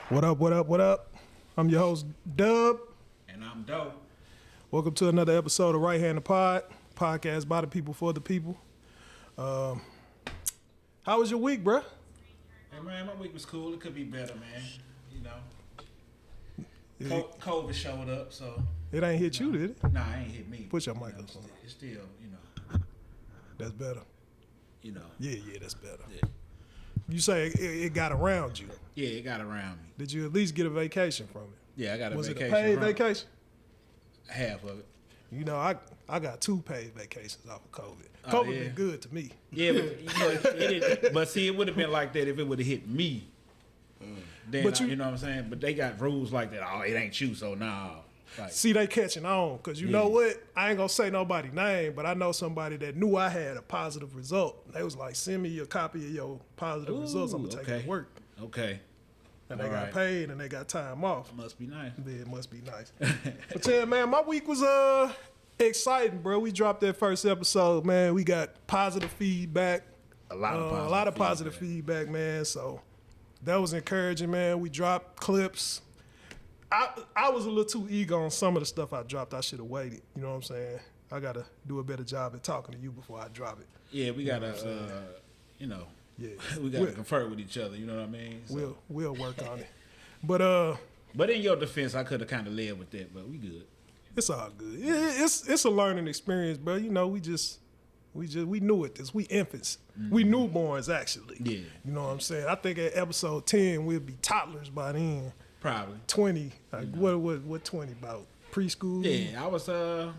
What up, what up, what up? I'm your host, Dub. And I'm Doe. Welcome to another episode of Right Hand the Podcast by the people for the people. How was your week, bruh? Hey, man, my week was cool. It could be better, man. You know, COVID showed up, so. It ain't hit you, did it? Nah, it ain't hit me. Put your mic up. It's still, you know. That's better. You know. Yeah, that's better. Yeah. You say it got around you. Yeah, it got around me. Did you at least get a vacation from it? Yeah, I got a vacation. Was it a paid vacation? Half of it. You know, I got 2 paid vacations off of COVID. COVID been good to me. Yeah, but you know, but see, it would have been like that if it would have hit me. Then, but you know what I'm saying? But they got rules like that. Oh, it ain't you, so nah. Like, see, they catching on because you know what? I ain't gonna say nobody's name, but I know somebody that knew I had a positive result. They was like, "Send me a copy of your positive results. I'm gonna take it to work." Okay. And they got paid and they got time off. Must be nice. Yeah, it must be nice. But yeah, man, my week was exciting, bro. We dropped that first episode, man. We got positive feedback. A lot of positive feedback, man. So that was encouraging, man. We dropped clips. I was a little too eager on some of the stuff I dropped. I should have waited. You know what I'm saying? I got to do a better job at talking to you before I drop it. Yeah, we got to, we got to confer with each other. You know what I mean? So. We'll work on it. But in your defense, I could have kind of led with that, but we good. It's all good. It's a learning experience, bro. You know, we knew it. We infants. Mm-hmm. We newborns, actually. Yeah. You know what I'm saying? I think at episode 10, we'll be toddlers by then. Probably 20. Like what 20 about? Preschool? Yeah, I was I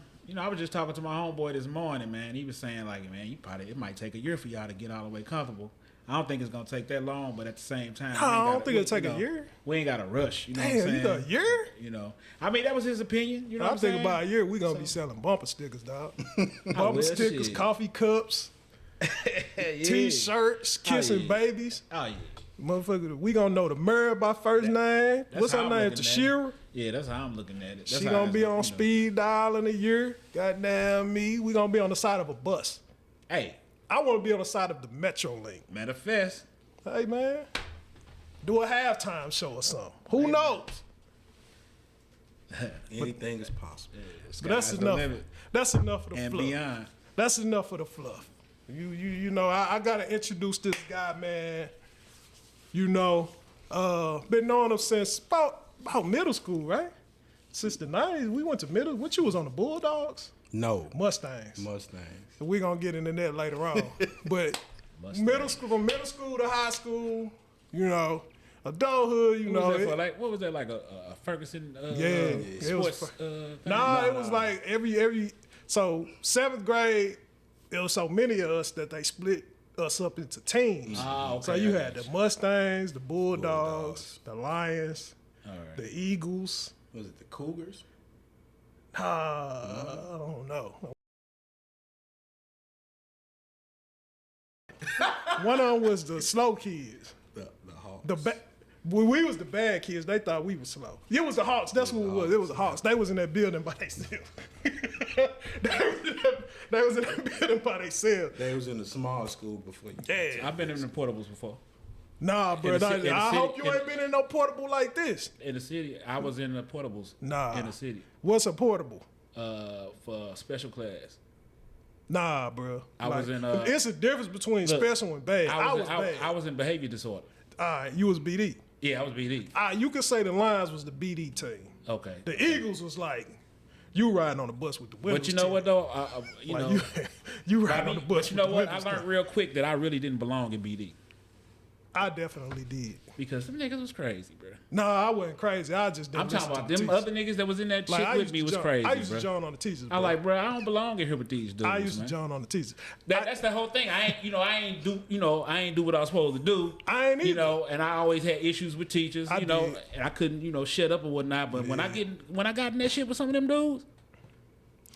was just talking to my homeboy this morning, man. He was saying like, man, it might take a year for y'all to get all the way comfortable. I don't think it's gonna take that long, but at the same time, I don't think it'll take a year. We ain't got to rush. You know Damn, what I'm saying? You got a year? You know, I mean that was his opinion. You know, I think about a year we gonna be selling bumper stickers, dog. Bumper stickers, coffee cups, T-shirts, kissing babies. Oh yeah. Motherfucker, we gonna know the Mary by first name. What's her name? Tashira? Yeah, that's how I'm looking at it. She gonna be on speed dial in a year. Goddamn me. We gonna be on the side of a bus. Hey. I wanna be on the side of the Metrolink. Manifest. Hey man. Do a halftime show or something. Who knows? Anything is possible. But that's enough. That's enough of the and fluff. Beyond. That's enough of the fluff. You know, I gotta introduce this guy, man. You know, been knowing him since about middle school, right? Since the 90s, we went to middle. What, you was on the Bulldogs? No. Mustangs. So we're going to get into that later on. But from middle school to high school, you know, adulthood, you know. What was that, like a Ferguson sports? It was like every, so 7th grade, it was so many of us that they split us up into teams. Okay. So you had the Mustangs, the Bulldogs, the Lions, the Eagles. Was it the Cougars? I don't know. One of them was the slow kids. The Hawks. We was the bad kids. They thought we was slow. It was the Hawks. That's what it was. It was the Hawks. They was in that building by themselves. They was in that building by themselves. They was in the small school before you. Yeah. I've been in the portables before. Nah, bro. I hope you ain't been in no portable like this. In the city, I was in the portables. Nah. In the city. What's a portable? For special class. Nah, bro. I was in. It's a difference between special and bad. I was in behavior disorder. All right, you was BD. Yeah, I was BD. You could say the Lions was the BD team. Okay. The Eagles was like you riding on the bus with the winners. But you know team. what though? You riding on the bus. But you know with what? I learned real quick that I really didn't belong in BD. I definitely did. Because them niggas was crazy, bro. No, I wasn't crazy. I just didn't. I'm talking about them other niggas that was in that shit with me was crazy, I used bro. to join on the teachers. I like, bro, I don't belong in here with these dudes. I used to join on the teachers. That's the whole thing. I ain't do what I was supposed to do. I ain't either. You know, and I always had issues with teachers. I you know, did. and I couldn't, shut up or whatnot. But when I got in that shit with some of them dudes,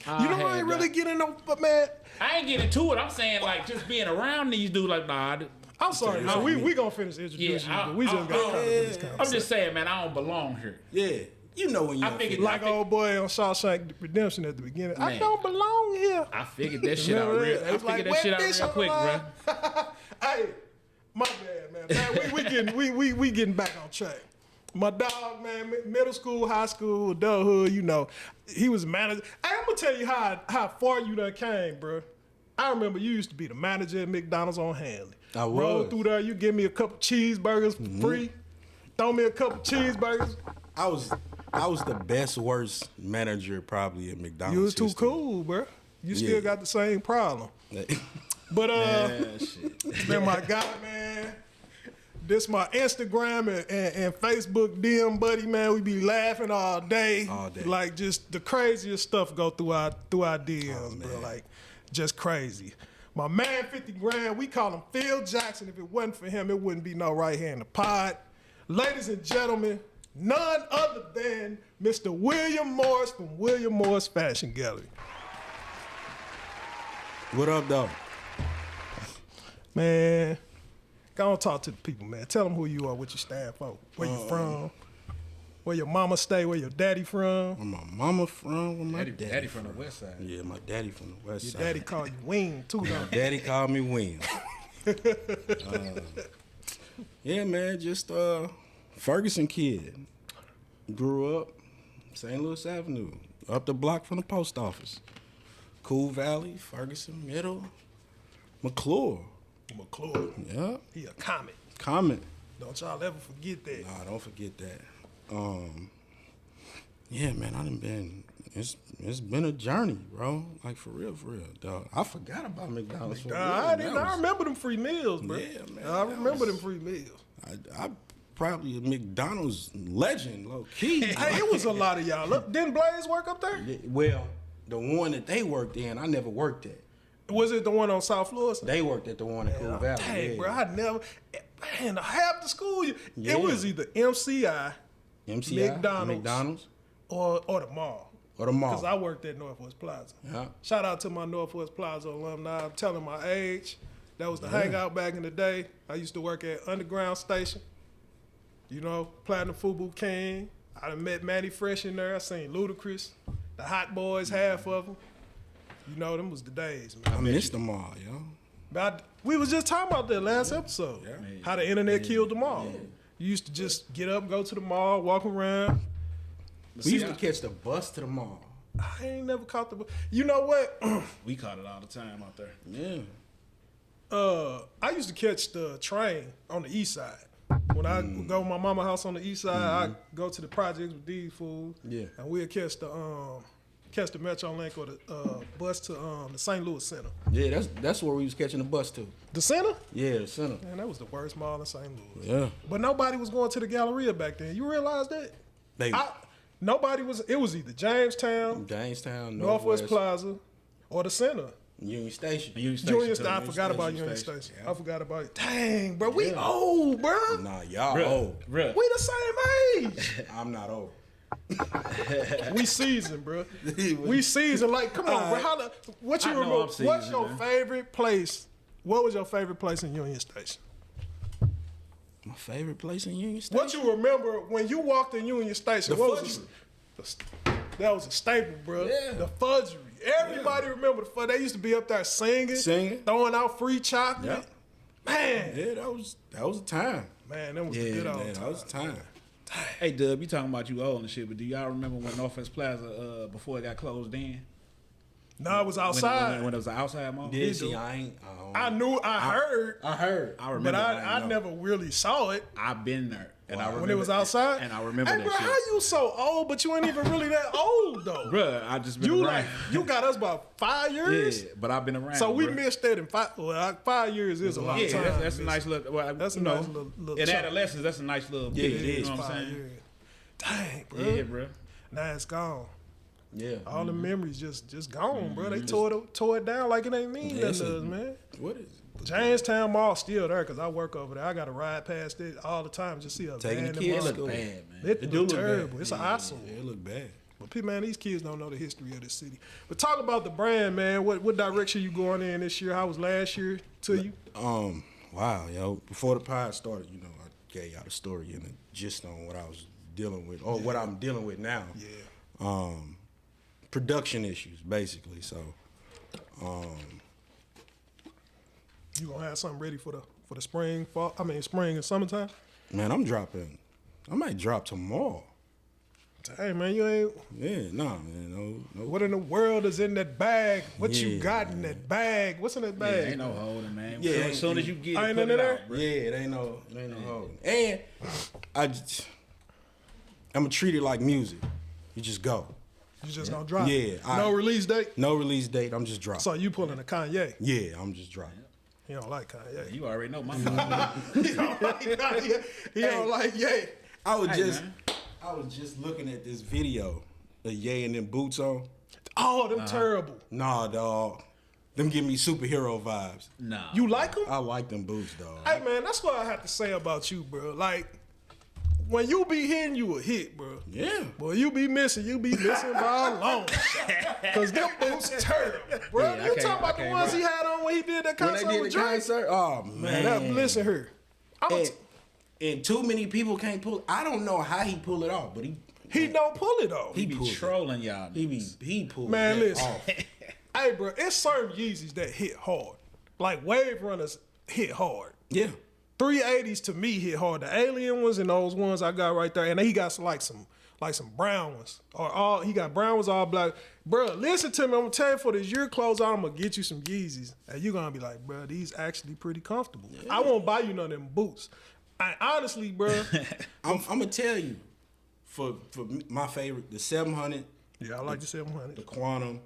I ain't really getting no, but man, I ain't getting to it. I'm saying like just being around these dudes, like nah. I'm sorry. So we gonna finish introducing you, but we just got caught up in this conversation. I'm just saying, man, I don't belong here. Yeah. You know when you like old boy on Shawshank Redemption at the beginning. Man, I don't belong here. I figured that shit out real. I figured that shit out real quick, bro. Hey, my bad, man. We getting back on track. My dog, man, middle school, high school, adulthood, you know, he was manager. Hey, I'm gonna tell you how far you done came, bro. I remember you used to be the manager at McDonald's on Hanley. I was. Roll through there, you give me a couple cheeseburgers for free. Throw me a couple cheeseburgers. I was the best worst manager probably at McDonald's. You was too history. cool, bro. You Yeah. still got the same problem. But Shit. man, my guy, man. This my Instagram and Facebook DM buddy, man. We be laughing all day. All day. Like just the craziest stuff go through our DMs, bro. man. Like just crazy. My man 50 grand, we call him Phil Jackson. If it wasn't for him, it wouldn't be no right here in the pod. Ladies and gentlemen, none other than Mr. William Morris from William Morris Fashion Gallery. What up, though? Man, go on talk to the people, man. Tell them who you are, what you stand for, where you from, where your mama stay, where your daddy from. Where my mama from? Where my Daddy from the west side. Yeah, my daddy from the west Your side. daddy called you Wing, too, though. Daddy called me William. Yeah, man, just Ferguson kid. Grew up St. Louis Avenue, up the block from the post office. Cool Valley, Ferguson, Middle, McClure. McClure. Yeah, He a comic. comment. Don't y'all ever forget that. Nah, don't forget that. Yeah, man, I done been. It's been a journey, bro. Like for real, dog. I forgot about McDonald's. For real. I That remember them free meals, bro. Yeah, man, I that remember was- them free meals. I probably a McDonald's legend, low key. Hey, it was a lot of y'all. Look, didn't Blaze work up there? Well, the one that they worked in, I never worked at. Was it the one on South Florida? They worked at the one in Cool Valley. Dang, yeah. bro, I never. Man, half the school, Yeah. it was either MCI MCI, McDonald's. or the mall. or the mall. Because I worked at Northwest Plaza. Yeah. Shout out to my Northwest Plaza alumni. I'm telling my age. That was the hangout back in the day. I used to work at Underground Station. You know, Platinum Fubu King. I done met Manny Fresh in there. I seen Ludacris. The Hot Boys, half of them. You know, them was the days, man. I missed the mall, yo. But we was just talking about that last episode. Yeah. How the internet killed the mall. You used to just get up, go to the mall, walk around. We used to catch the bus to the mall. I ain't never caught the. You know what? We caught it all the time out there. Yeah. I used to catch the train on the east side. When I would go to my mama house on the east side, I go to the projects with these fools. Yeah. And we'd catch the Metrolink or the bus to the St. Louis Center. Yeah, that's where we was catching the bus to. The center? Yeah, the center. Man, that was the worst mall in St. Louis. Yeah. But nobody was going to the Galleria back then. You realize that? Nobody was. It was either Jamestown, Jamestown, Northwest Plaza, or the center. Union Station. Union Station. Union too. Station. I forgot about Union Station. I forgot about it. Dang, bro, we old, bro. Nah, y'all Bruh, old. bruh. We the same age. I'm not old. We seasoned, bro. We seasoned. Like, come on, bro. What you I know remember? I'm seasoned, What's your man. favorite place? What was your favorite place in Union Station? My favorite place in Union Station. What you remember when you walked in Union Station? The What was that was a staple, bro. Yeah. The fudgery. Everybody remember the fudge. They used to be up there singing, throwing out free chocolate. Man, Yeah, that was a time. man, that was the Yeah, good man, old that time. was a time. Hey, Dub, you talking about you old and shit, but do y'all remember when Northwest Plaza, before it got closed in? No, it was When outside. it was an outside mall? Yeah, do. see, I heard, heard. I remember but that. I never really saw it. I've been there. And I remember When it was outside? And I remember Hey, that bro, shit. how you so old, but you ain't even really that old, though? Bruh, I just been You around. like, you got us about 5 years? Yeah, but I've been around. So we bruh. missed that in 5, 5 years is a lot of Yeah, time. that's a nice little. Well, That's a you know, nice little in chunk. adolescence, that's a nice little. Yeah, pick, it You is. know what I'm 5 saying? years. Dang, bro. Yeah, bro. Now it's gone. Yeah. All the memories just gone, bro. They tore it down like it ain't mean Yeah, nothing it's to a- us, man. What is it? Jamestown Mall still there because I work over there. I got to ride past it all the time just see a Taking the abandoned kids mall. to school. Bad, man. It do look look terrible. bad. It's an Yeah, eyesore. Yeah, it look bad. But man, these kids don't know the history of this city. But talk about the brand, man. What direction you going in this year? How was last year to you? Wow, yo. Before the pod started, you know, I gave y'all the story and the gist on what I was dealing with, or what I'm dealing with now. Yeah. Production issues, basically. So, You gonna have something ready for the spring, fall? I mean, spring and summertime. man, I'm dropping I might drop tomorrow. Hey man, you ain't. Yeah, nah, man, no. What in the world is in that bag? What you Yeah, got in that bag? What's in that Yeah, bag? ain't no holding, man. Yeah, So as soon as you get it, ain't put none it in out, there? bro. Yeah, it ain't no holding. And I'ma treat it like music. You just go. You just gonna drop? Yeah, No release date. No release date. I'm just dropping. So you pulling a Kanye? Yeah, I'm just dropping. He don't like Kanye. You already know my mind. He don't like Kanye. He don't like Ye. I was Hey, just man. I was just looking at this video of Ye and them boots on. Oh, them terrible. Nah, dog. Them give me superhero vibes. Nah. You like them? I like them boots, dog. Hey man, that's what I have to say about you, bro. Like when you be hitting, you a hit, bro. Yeah. Boy, you be missing by a long shot. Cause them boots terrible, bro. Yeah, I You can't- talking about I the can't ones rock. he had on when he did that When concert they did with the Drake? concert, oh Man, man. listen here. And too many people can't pull. I don't know how he pull it off, but He don't pull it off. He be pulled it. trolling y'all. he pulled Man, that listen. off. Hey, bro, it's certain Yeezys that hit hard. Like Wave Runners hit hard. Yeah. 380s to me hit hard. The alien ones and those ones I got right there, and then he got some brown ones. He got brown ones all black. Bro, listen to me. I'm gonna tell you for this year close out, I'm gonna get you some Yeezys, and you're gonna be like, bro, these actually pretty comfortable. I won't buy you none of them boots. Honestly, bro. I'm gonna tell you, for my favorite, the 700, Yeah, I like the 700. the Quantum,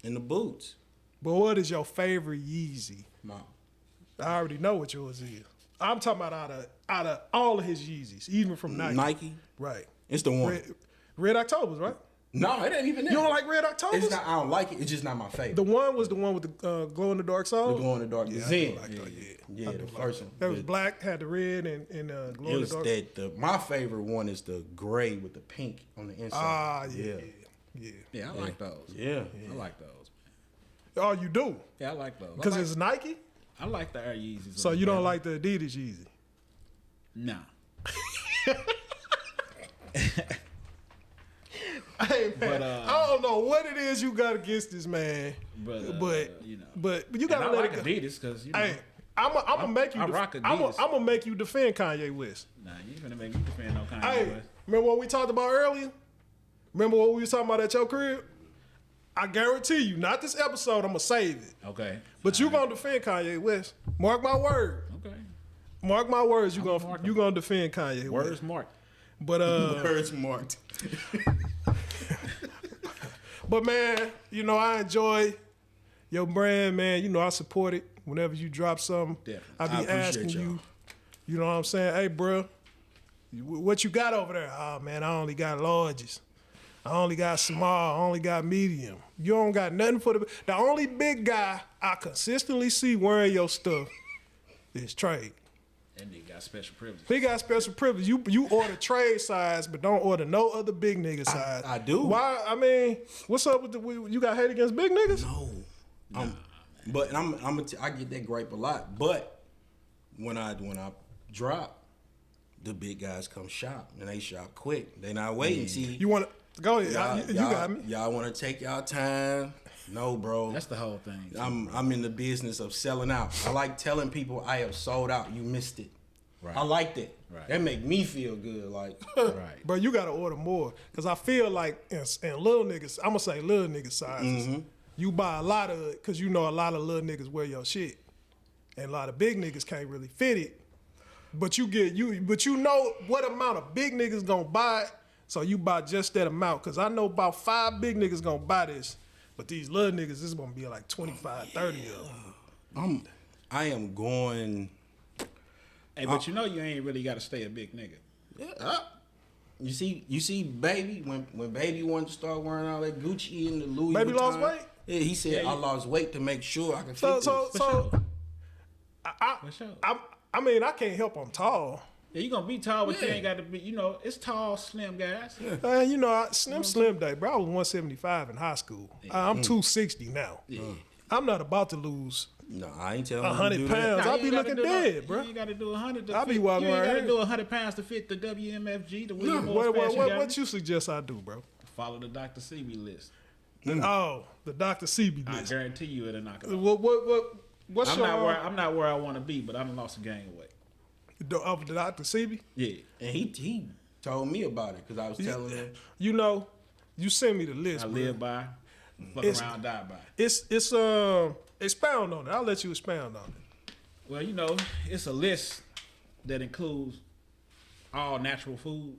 and the boots. But what is your favorite Yeezy? My, I already know what yours is. I'm talking about out of all of his Yeezys, even from Nike. Nike. Right. It's the one. Red Octobers, right? No, it ain't even that. You don't like Red Octobers? It's not. I don't like it. It's just not my favorite. The one was the one with the glow in the dark soul. The glow in the dark. Yeah, The I do Zen. like that, Yeah, the first one. That was black, had the red and glow It in was the dark. that. My favorite one is the gray with the pink on the inside. Ah, yeah. Yeah, I like those. Yeah. I like those. Oh, you do? Yeah, I like those. Because it's Nike? I like the Air Yeezys. So you don't like the Adidas Yeezy? Nah. Hey, man, But, I don't know what it is you got against this man. But, you know. But you And gotta I let like it go. Adidas because, you know. Hey, I'm gonna make you. I rock Adidas. I'm gonna make you defend Kanye West. Nah, you ain't finna make me defend no Kanye Hey, West. remember what we talked about earlier? Remember what we was talking about at your crib? I guarantee you, not this episode. I'm gonna save it. Okay. But you gonna defend Kanye West. Mark my word. Okay. Mark my words. You mark gonna defend Kanye West. Words marked. But Words marked. but man, you know I enjoy your brand, man. You know I support it. Whenever you drop something, Definitely. I I be appreciate asking y'all. you. You know what I'm saying? Hey, bro, what you got over there? Oh man, I only got larges. I only got small. I only got medium. You don't got nothing for the only big guy I consistently see wearing your stuff is Trade. And they got special privileges. He got special privilege. You order trade size, but don't order no other big nigga size. I do. Why? I mean, what's up with you got hate against big niggas? No. But I get that gripe a lot. But when I drop, the big guys come shop and they shop quick. They not waiting. See, You want to go ahead? You y'all- got me. Y'all want to take y'all time? No, bro. That's the whole thing. I'm in the business of selling out. I like telling people I have sold out. You missed it. Right. I like that. Right. That make me feel good. Like, Right. Bro, you gotta order more. Cause I feel like in little niggas, I'm gonna say little nigga sizes. Mm-hmm. You buy a lot of it, cause you know a lot of little niggas wear your shit. And a lot of big niggas can't really fit it. But you know what amount of big niggas gonna buy it, so you buy just that amount. Cause I know about 5 big niggas gonna buy this. But these little niggas, this is gonna be like 25, 30 of them. I am going. Hey, but you know you ain't really got to stay a big nigga. Yeah. You see, baby, when baby wanted to start wearing all that Gucci and the Louis Baby Vuitton, lost weight? Yeah, he said Yeah, I lost weight to make sure I can fit So this. For sure. I mean, I can't help I'm tall. Yeah, you gonna be tall, but you Yeah. ain't got to be. You know, it's tall, slim guys. You know, Slim Day, bro. I was 175 in high school. I'm 260 now. I'm not about to lose No, I ain't telling 100 you to do that. pounds. Nah, I'll you be ain't gotta looking do dead, no, bro. You ain't got to do 100. I be walking You ain't around got to here. do 100 pounds to fit the WMFG, the William Morris What, Fashion Gallery. what you suggest I do, bro? Follow the Dr. CB list. Oh, the Dr. CB I list. guarantee you it'll knock it off. What's I'm your? not where I want to be, but I done lost a gang of weight. Of the Dr. CB? Yeah. And he told me about it because I was telling him. You know, you send me the list, I bro. live by, fuck It's- around, die by. It's expound on it. I'll let you expound on it. Well, you know, it's a list that includes all natural food,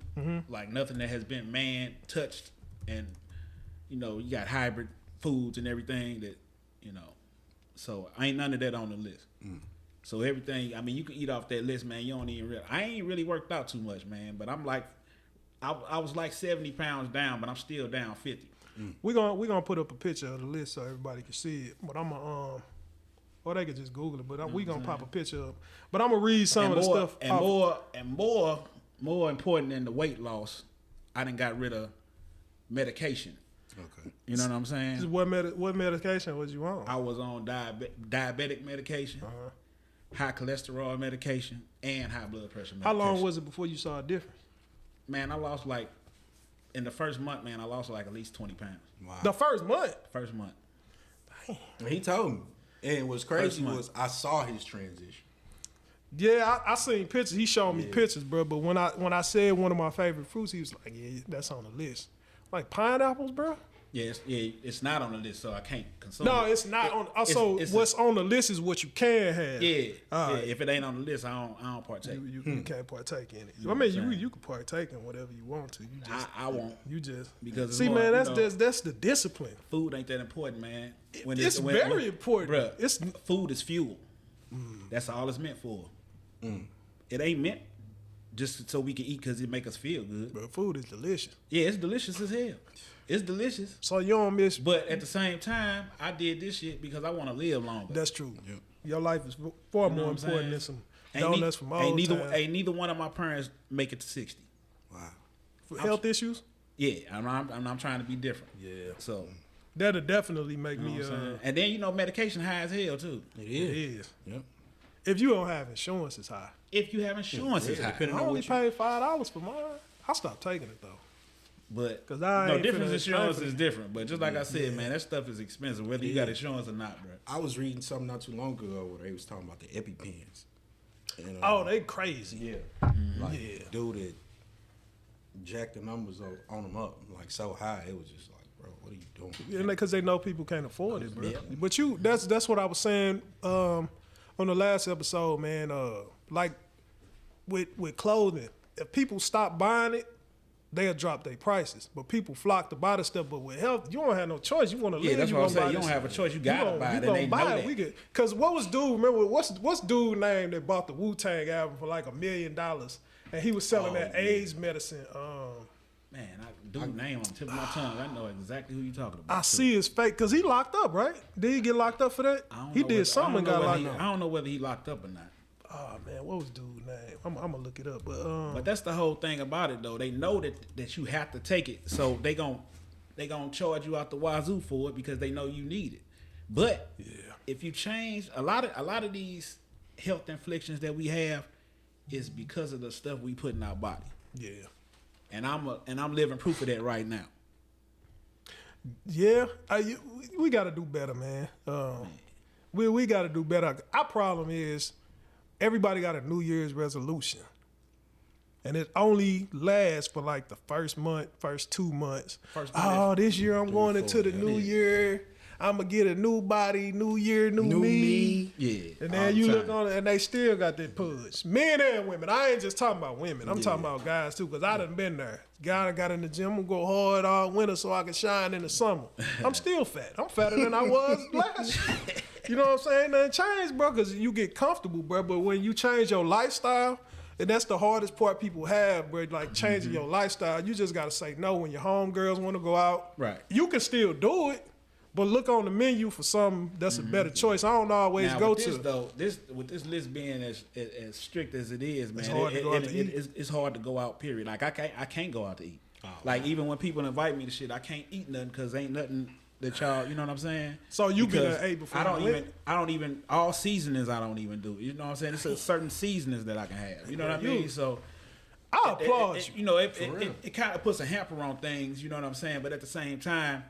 like nothing that has been man touched, and you know, you got hybrid foods and everything that, you know. So ain't none of that on the list. So everything, I mean, you can eat off that list, man. You don't even I ain't really worked out too much, man. But I'm like, I was like 70 pounds down, but I'm still down 50. We gonna put up a picture of the list so everybody can see it. But I'm gonna or they could just Google it. But we gonna pop a picture up. But I'm gonna read some of the stuff. More important than the weight loss, I done got rid of medication. Okay. You know what I'm saying? What medication was you on? I was on diabetic medication, high cholesterol medication, and high blood pressure medication. How long was it before you saw a difference? Man, I lost like, in the first month, man, I lost like at least 20 pounds. Wow. The first month. First month. And he told me. And what's crazy First month. was I saw his transition. Yeah, I seen pictures. He showed me pictures, bro. But when I said one of my favorite fruits, he was like, "Yeah, that's on the list." Like pineapples, bro. Yeah, it's not on the list, so I can't consume No, it. it's not on. Also, it's what's on the list is what you can have. Yeah, All yeah, right. if it ain't on the list, I don't partake. You can't partake in it. know I mean, what I'm you can partake in whatever you want to. You just I won't. you just Because it's see, more, man. you That's know, that's the discipline. Food ain't that important, man. It's very important. Bruh, It's food is fuel. That's all it's meant for. It ain't meant just so we can eat because it make us feel good. bro, food is delicious. Yeah, it's delicious as hell. It's delicious. So you don't miss. But at the same time, I did this shit because I want to live longer. That's true. Yep. Your life is far You know more what I'm important saying? than some Ain't ne- donuts from old time. ain't neither one of my parents make it to 60. Wow. For health issues, Yeah, I'm trying to be different. Yeah. So, that'll definitely make you know me. what I'm saying? And then, you know, medication high as hell, too. It It is. is. Yep. If you don't have insurance, it's high. If you have insurance, it's Yeah, high. depending I on only what you. paid $5 for mine. I stopped taking it though. But 'Cause I no, ain't different finna insurance pay for is it. different. But just like I said, man, that stuff is expensive, whether you got insurance or not, bro. I was reading something not too long ago where they was talking about the EpiPens. And, Oh, they crazy. yeah. Like, Yeah. dude that jacked the numbers on them up like so high, it was just like, bro, what are you doing? And because they know people can't afford it, bro. Yeah. But that's what I was saying on the last episode, man. Like with clothing, if people stop buying it, they'll drop their prices. But people flock to buy the stuff. But with health, you don't have no choice. You want to Yeah, live. that's you what I'm gonna saying. buy You this don't have a shit. choice. You gotta buy it, and they know that. We could, cause what was dude? Remember what's dude name that bought the Wu-Tang album for like $1 million, and he was selling that AIDS medicine. Man, dude name on the tip of my tongue. I know exactly who you talking about. I see his fake, cause he locked up, right? Did he get locked up for that? I don't He know did whether- something and I don't got know locked whether up. I don't know whether he locked up or not. Oh man, what was dude's name? I'm gonna look it up, But that's the whole thing about it, though. They know that you have to take it, so they gon' charge you out the wazoo for it because they know you need it. But if you change a lot of these health inflictions that we have is because of the stuff we put in our body, yeah. and I'm living proof of that right now. Yeah, we got to do better, man. We got to do better. Our problem is everybody got a New Year's resolution, and it only lasts for like the first month, first 2 months. This year I'm going into the new year. I'm gonna get a new body, new year, new me. Yeah, And all then the you look time. on it, and they still got that push. Men and women. I ain't just talking about women. I'm talking about guys too, because I done been there. Guy that got in the gym, I'm gonna go hard all winter so I can shine in the summer. I'm still fat. I'm fatter than I was last year. You know what I'm saying? Nothing changed, bro, because you get comfortable, bro. But when you change your lifestyle, and that's the hardest part people have, bro, like changing your lifestyle, you just gotta say no when your homegirls want to go out. Right. You can still do it. But look on the menu for something that's a better choice. I don't always Now, go with to. this, though, with this list being as strict as it is, man, hard to go out to eat. it's hard to go out. Period. Like I can't go out to eat. Like even when people invite me to shit, I can't eat nothing because ain't nothing that y'all. You know what I'm saying? So you been Because an A before I don't you even. went? I don't even. All seasonings I don't even do. You know what I'm saying? It's a certain seasonings that I can have. You know what I mean? So. I applaud you. You know, it kind of puts a hamper on things. You know what I'm saying? But at the same time,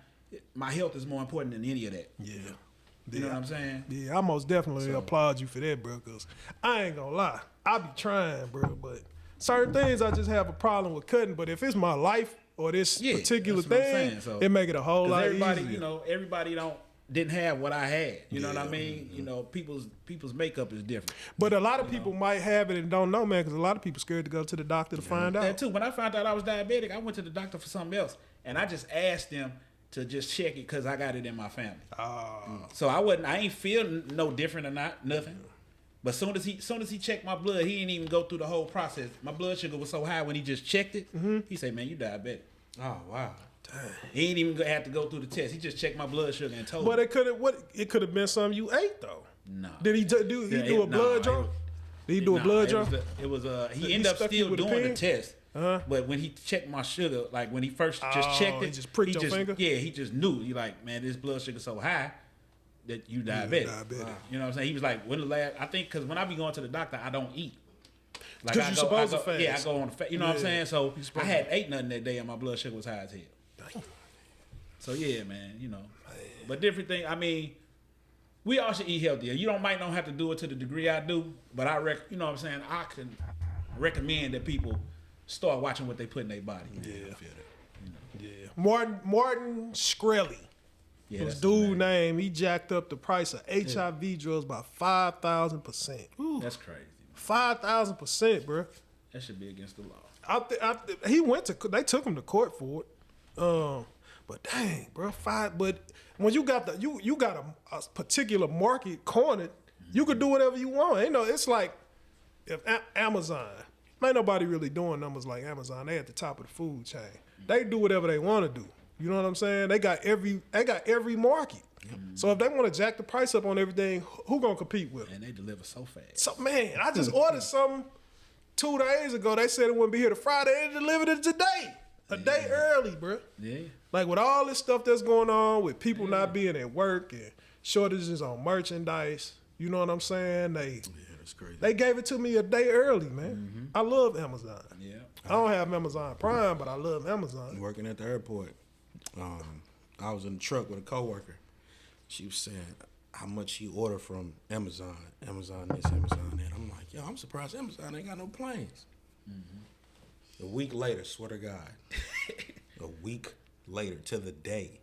my health is more important than any of that. Yeah. You know what I'm saying? Yeah, I most definitely applaud you for that, bro, because I ain't going to lie. I be trying, bro, but certain things I just have a problem with cutting. But if it's my life or this particular that's what I'm thing, saying. So, it make it a whole lot everybody, easier. everybody didn't have what I had. You know what I mean? People's makeup is different. But a lot of people might have it and don't know, man, because a lot of people scared to go to the doctor to find out. That too. When I found out I was diabetic, I went to the doctor for something else, and I just asked them to just check it because I got it in my family. So I ain't feel no different or nothing. But soon as he checked my blood, he didn't even go through the whole process. My blood sugar was so high when he just checked it. He said, "Man, you diabetic." Oh wow. He ain't even have to go through the test. He just checked my blood sugar and told But me. it could have been something you ate though. No. Did he do a blood draw? Did he do a blood draw? He ended up stuck you still with a doing the pin? test. But when he checked my sugar, like when he first just checked it, he just pricked your finger? Yeah, he just knew. He like, man, this blood sugar so high that you diabetic. You know what I'm saying? He was like, when the last? I think because when I be going to the doctor, I don't eat. Like 'Cause you supposed to fast. Yeah, I go on the fast. You know what I'm saying? So I had ate nothing that day, and my blood sugar was high as hell. Dang. So yeah, man, but different thing. I mean, we all should eat healthier. You might not have to do it to the degree I do, but I you know what I'm saying? I can recommend that people start watching what they put in their body. Yeah. Martin Shkreli. Yeah, His that's dude name, he jacked up the price of HIV drugs by 5,000%. That's crazy. 5,000%, bro. That should be against the law. They took him to court for it. But dang, bro, but when you got a particular market cornered, you could do whatever you want. It's like if Amazon, ain't nobody really doing numbers like Amazon. They at the top of the food chain. They do whatever they want to do. You know what I'm saying? They got every market. So if they want to jack the price up on everything, who gonna compete with them? And they deliver so fast. So man, I just ordered something 2 days ago. They said it wouldn't be here to Friday. They delivered it today. A day early, bro. Yeah. Like with all this stuff that's going on with people not being at work and shortages on merchandise, you know what I'm saying? That's crazy. They gave it to me a day early, man. I love Amazon. Yeah. I don't have Amazon Prime, but I love Amazon. Working at the airport, I was in the truck with a coworker. She was saying how much she ordered from Amazon this, Amazon that. I'm like, yo, I'm surprised Amazon ain't got no planes. A week later, swear to God, a week later to the day,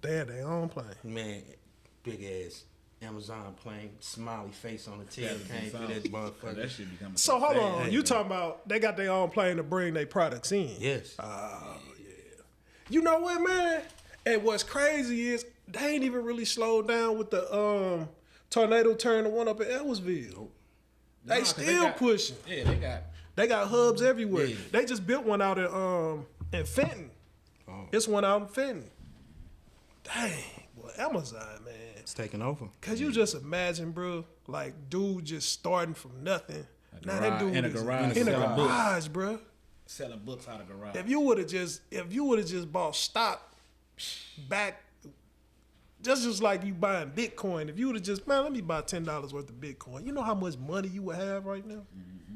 They had their own plane. man, big ass Amazon plane, smiley face on the tail came through that motherfucker. That shit becoming So hold on, Hey, you man. talking about they got their own plane to bring their products in? Yes. You know what, man? And what's crazy is they ain't even really slowed down with the tornado turn the one up in Edwardsville. They 'cause still pushing. Yeah, They got hubs everywhere. Yeah. They just built one out in Fenton. It's one out in Fenton. Dang, boy, Amazon, man. It's taking over. Cause you just imagine, bro, like dude just starting from nothing. Now that dude in a is garage in a selling books. garage, bro. selling books out of garage. If you would have just bought stock back, just like you buying Bitcoin. If you would have just, man, let me buy $10 worth of Bitcoin. You know how much money you would have right now?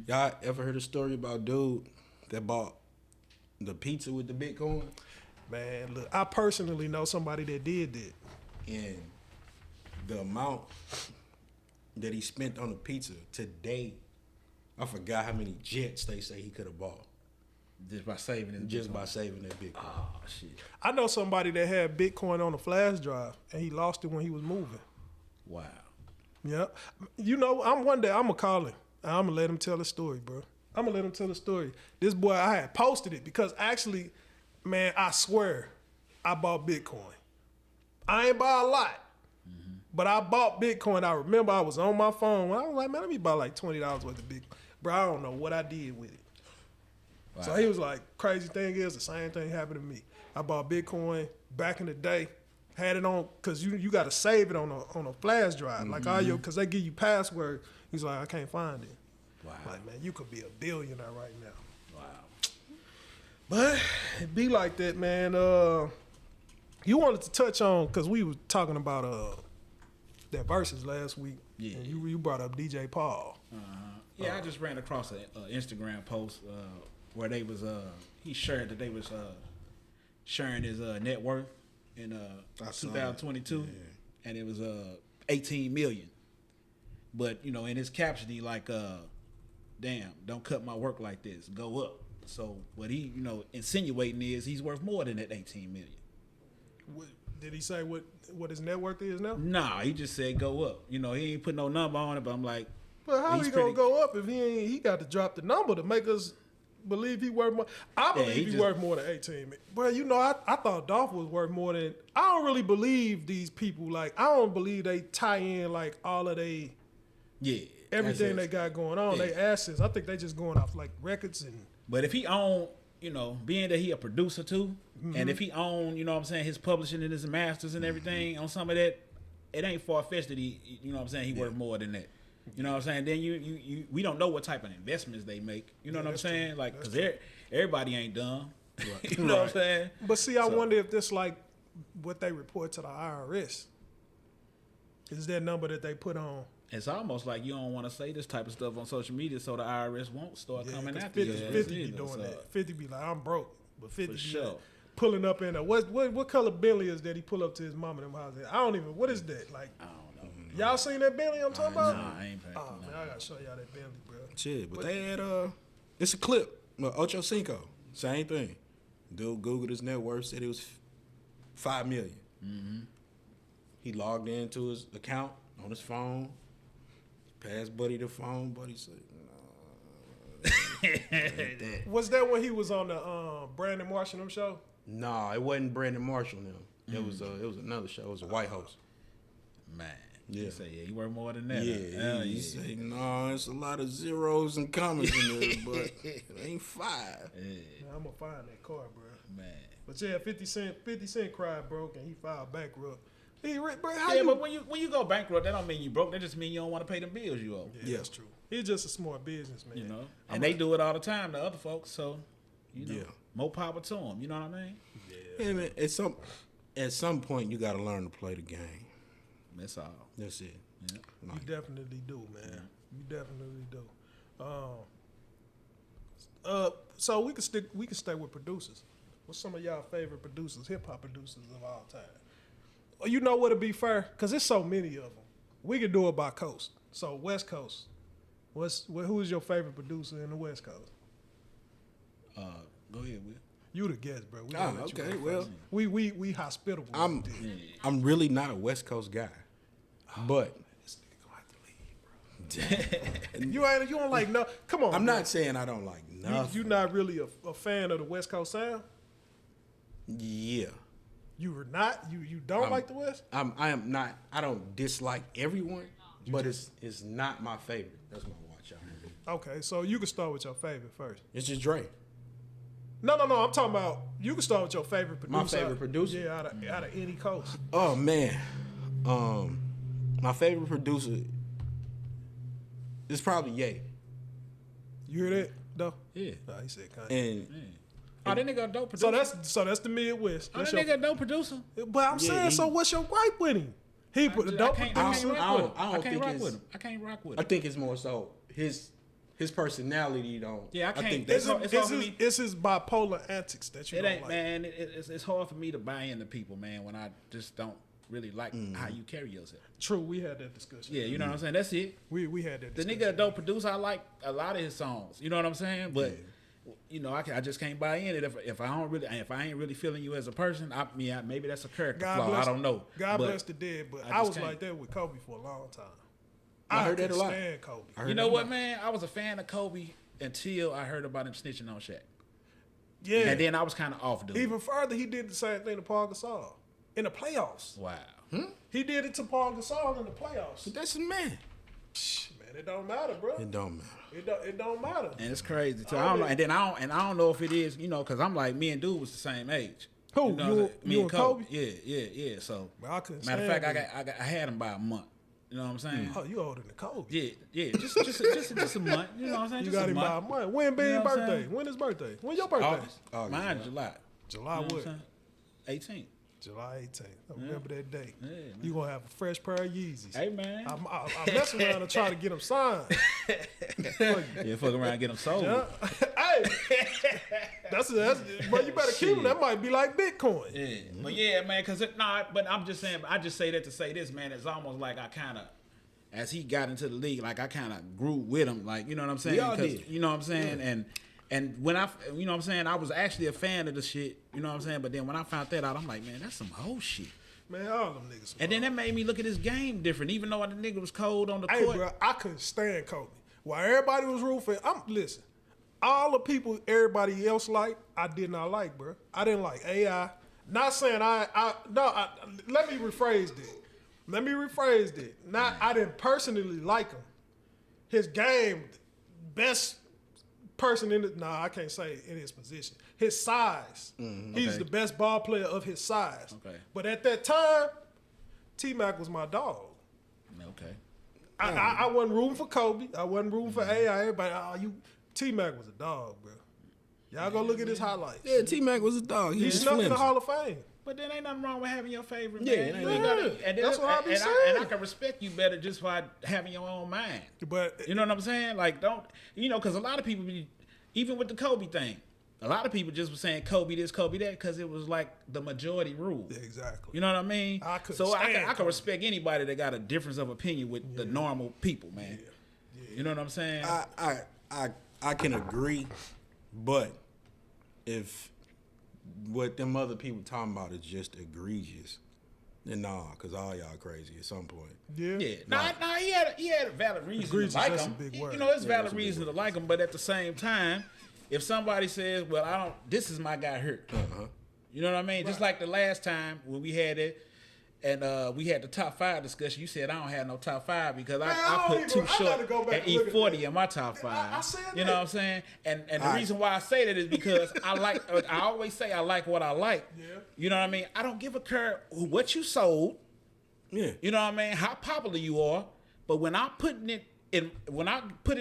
Y'all ever heard a story about dude that bought the pizza with the Bitcoin? Man, look, I personally know somebody that did that. And the amount that he spent on the pizza today, I forgot how many jets they say he could have bought. Just by saving it. Just by saving that Bitcoin. Oh, shit. I know somebody that had Bitcoin on a flash drive and he lost it when he was moving. Wow. Yeah. You know, one day I'm going to call him. I'm going to let him tell the story, bro. I'm going to let him tell the story. This boy, I had posted it because actually, man, I swear I bought Bitcoin. I ain't buy a lot, but I bought Bitcoin. I remember I was on my phone. I was like, man, let me buy like $20 worth of Bitcoin. Bro, I don't know what I did with it. Wow. So he was like, crazy thing is, the same thing happened to me. I bought Bitcoin back in the day, had it on, because you got to save it on a flash drive. Like all your, because they give you password. He's like, I can't find it. Wow. Like, man, you could be a billionaire right now. Wow. But it be like that, man. You wanted to touch on, because we was talking about that verses last week. Yeah. And you brought up DJ Paul. Yeah, I just ran across an Instagram post where they was he shared that they was sharing his net worth in 2022, and it was 18 million. But you know, in his caption, he like damn, don't cut my work like this. Go up. So what he, insinuating is he's worth more than that 18 million. Did he say what his net worth is now? Nah, he just said go up. He ain't put no number on it, but I'm like, But how he gonna go up if he got to drop the number to make us believe he worth more? I believe he worth more than 18 million. But I thought Dolph was worth more than. I don't really believe these people. Like I don't believe they tie in like all of they everything they got going on. They assets. I think they just going off like records and. But if he own, being that he a producer too, and if he own, his publishing and his masters and everything on some of that, it ain't far fetched that he, he worth more than that. You know what I'm saying? Then we don't know what type of investments they make. You know what I'm saying? True. Like, because everybody ain't dumb. Right. You know what I'm saying? But see, I wonder if this like what they report to the IRS is that number that they put on. It's almost like you don't want to say this type of stuff on social media so the IRS won't start coming after 50, you. 50 be doing that. 50 be like, I'm broke. But 50 be sure. like, pulling up in a, what color Bentley is that he pull up to his mom and them houses? I don't even, what is that? Like, I don't know. Y'all seen that Bentley I'm talking about? Nah, I ain't paying. Oh, man, I got to show y'all that Bentley, bro. Shit, but they had, it's a clip. Ocho Cinco, same thing. Dude Googled his net worth, said it was $5 million. Mm-hmm. He logged into his account on his phone. Passed Buddy the phone. Buddy said, "No." Was that when he was on the Brandon Marshall them show? No, it wasn't Brandon Marshall and them. It was another show. It was a white host. Man, yeah. You say he worth more than that. Yeah, he say no. It's a lot of zeros and commas in there, but it ain't 5. Yeah. Now, I'm gonna find that car, bro. Man, but yeah, 50 Cent cried broke and he filed bankrupt. Bro, but when you go bankrupt, that don't mean you broke. That just mean you don't want to pay the bills you owe. Yeah, that's true. He's just a smart businessman. And they do it all the time to other folks. So, more power to them. You know what I mean? Yeah, man. At some point, you got to learn to play the game. That's all. That's it. Yeah. You definitely do, man. Yeah. You definitely do. So we can stay with producers. What's some of y'all favorite producers, hip hop producers of all time? You know what would be fair? Because there's so many of them. We could do it by coast. So West Coast. Who is your favorite producer in the West Coast? Go ahead, Will. You the guest, bro. Okay. Well, we hospitable. I'm really not a West Coast guy, but this nigga gonna have to leave, bro. You don't like no. Come on. I'm not saying I don't like nothing. You're not really a fan of the West Coast sound. Yeah. You were not. You don't like the West. I am not. I don't dislike everyone, but it's not my favorite. That's my watch out. Okay, so you can start with your favorite first. It's just Dre. No. I'm talking about you can start with your favorite producer. My favorite producer. Yeah, out of any coast. Oh man, my favorite producer is probably Ye. You hear that? No. Yeah. No, he said Kanye. Oh, that nigga a dope producer. So that's the Midwest. That nigga a dope producer. But I'm saying, so what's your gripe with him? He put a dope producer. I can't rock with him. I think it's more so his personality. Yeah, I can't. I think it's his bipolar antics that you it don't ain't, like. man. It's hard for me to buy into people, man, when I just don't really like how you carry yourself. True, we had that discussion. Yeah, you know what I'm saying. That's it. We had that discussion. The nigga a dope producer. I like a lot of his songs. You know what I'm saying, but. Yeah. I just can't buy in it if I ain't really feeling you as a person. Maybe that's a character flaw. I don't know. God bless the dead, but I was like that with Kobe for a long time. I heard that a lot. Stand Kobe. You know what, man? I was a fan of Kobe until I heard about him snitching on Shaq. Yeah, and then I was kind of off, dude. Even further, he did the same thing to Paul Gasol in the playoffs. Wow. He did it to Paul Gasol in the playoffs. But that's a man. Man, it don't matter, bro. It don't matter. It don't matter. And it's crazy too. I don't know if it is, because I'm like, me and dude was the same age. Who? You and Kobe? Yeah. So matter of fact, I had him by a month. You know what I'm saying? Oh, you older than Kobe? Yeah. Just a month. You know what I'm saying? You just got him by a month. When Ben's birthday? When his birthday? When your birthday? August. Mine July. July what? 18th. July 18th. I remember that day. Yeah, you gonna have a fresh pair of Yeezys. Hey man, I mess around and try to get them signed. Fuck around and get them sold. Hey, that's. But you better keep them. That might be like Bitcoin. Yeah, but yeah, man. But I'm just saying. I just say that to say this, man. It's almost like I kind of as he got into the league, like I kind of grew with him, like you know what I'm saying? We all did. You know what I'm saying? And when I, you know what I'm saying, I was actually a fan of the shit, you know what I'm saying? But then when I found that out, I'm like, man, that's some whole shit. Man, all them niggas. And then that made me look at his game different, even though the nigga was cold on the Hey, court. bro, I couldn't stand Kobe. While everybody was rooting for him, listen, all the people everybody else liked, I did not like, bro. I didn't like AI. Not saying let me rephrase that. Not, I didn't personally like him. His game, best person in it, I can't say in his position. His size. He's the best ball player of his size. Okay. But at that time, T-Mac was my dog. Okay. I wasn't rooting for Kobe. I wasn't rooting for AI. Everybody, T-Mac was a dog, bro. Y'all go look at his highlights. Yeah, T-Mac was a dog. He He's was snuck in the flimsy. Hall of Fame. But then ain't nothing wrong with having your favorite Yeah, man. it ain't And that's what I be saying. And I can respect you better just by having your own mind. But You know what I'm saying? Like, don't, because a lot of people, even with the Kobe thing, a lot of people just were saying Kobe this, Kobe that, because it was like the majority rule. yeah, exactly. You know what I mean? I couldn't so I stand can Kobe. respect anybody that got a difference of opinion with the normal people, man. You know what I'm saying? I can agree, but if what them other people talking about is just egregious, then because all y'all crazy at some point. Yeah. Yeah, nah, he had a valid reason Egregious, to like that's a him. big word. It's valid reason to like him, but at the same time, if somebody says, "Well, this is my guy hurt," you know what I mean? Just like the last time when we had it, and we had the top 5 discussion. You said I don't have no top 5 because I put Too Short and E40 in my top 5. I said you know what I'm saying? And the right. reason why I say that is because I always say I like what I like. Yeah. You know what I mean? I don't give a care what you sold. Yeah. You know what I mean? How popular you are, but when I put it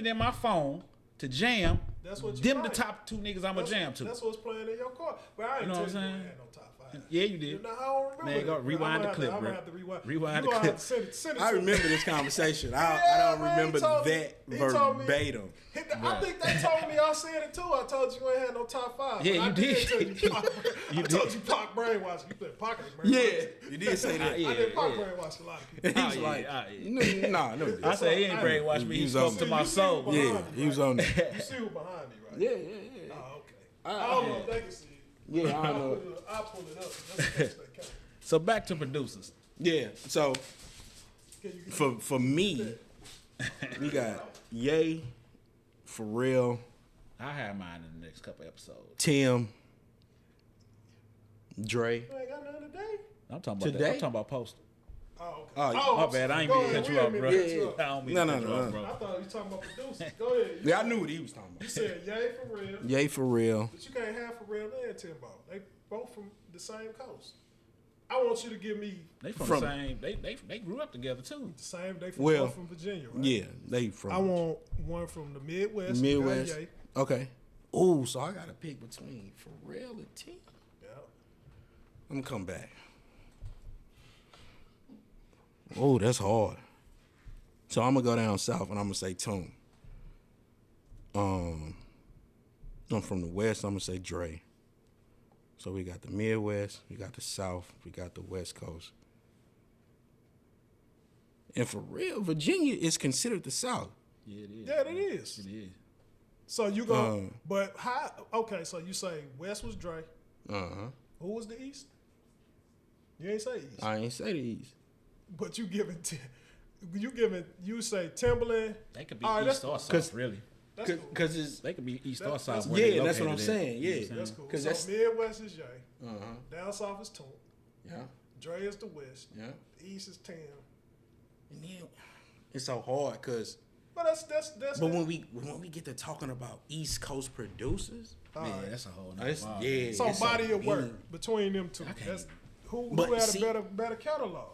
in my phone to jam, That's what you them like. the top 2 niggas I'm gonna jam to. That's what's playing in your car. But I ain't You know tell what you I'm I saying? had no top 5. Yeah, you did. You know, I don't remember. Man, go that. rewind the clip, I'm bro. gonna have to rewind. Rewind You the gonna clip. have to send it I to me. remember this conversation. I Yeah, don't man, he remember told me- that he told me- verbatim. I think they told me I said it too. I told you ain't had no top 5. Yeah, But I you did. Tell you, I told you Pac brainwashing. You said Pac ain't brainwashing. Yeah, you did say that. Yeah, I did Pac yeah. brainwash a lot of people. He was yeah, like, yeah. no. I say he ain't brainwashed me. He He was spoke on to it. my You see soul. who Yeah, behind me, he was right? on that. You see who behind me, right? Yeah, yeah. Oh, okay. I I don't know if they can see it. Yeah, I don't know. I'll pull it up. That's the best they can. So back to producers. Yeah, so Can you for me, we got Ye, Pharrell, I have mine in the next couple episodes. Tim, Dre. You ain't got nothing today? I'm talking about Today? that. I'm talking about Postal. Oh, Oh, okay. My bad. I ain't Go mean to ahead. cut We you off, didn't bro. mean to cut you off. I don't mean No, to no, cut you no. off, bro. I thought you were talking about producers. Go ahead. Yeah, I knew what he was talking You about. said yay for real. Ye, Pharrell. But you can't have Pharrell and Timbo. They both from the same coast. I want you to give me They from From- the same. They grew up together too. the same. They from, Well, both from Virginia, right? Yeah, they from I want one from the Midwest. You got Midwest. Ye. Okay. Ooh, so I gotta pick between Pharrell and Tim. Yeah. I'm gonna come back. Oh, that's hard. So I'm gonna go down south and I'm gonna say Tune. I'm from the west. I'm gonna say Dre. So we got the Midwest, we got the South, we got the West Coast. And for real, Virginia is considered the South. Yeah, it is. Yeah, it is. It is. So you go, but how? Okay, so you say West was Dre. Uh-huh. Who was the East? You ain't say East, I ain't say the East. but you say Timberland. They could be All right, East or that's South, really. That's cool. Cause it's They could be East or That's- South. that's- where they yeah, that's what I'm located at. saying. You know Yeah, what I'm That's saying? cool. 'Cause So that's- Midwest is Jay. uh-huh. Down south is Tune. Yeah. Dre is the West. Yeah. The East is Tam. And then it's so hard because But that's. but when we get to talking about East Coast producers, all Yeah, right. that's a whole. it's, nother yeah, vibe. So it's body so of work mean. between them two. can't That's who But had see- a better catalog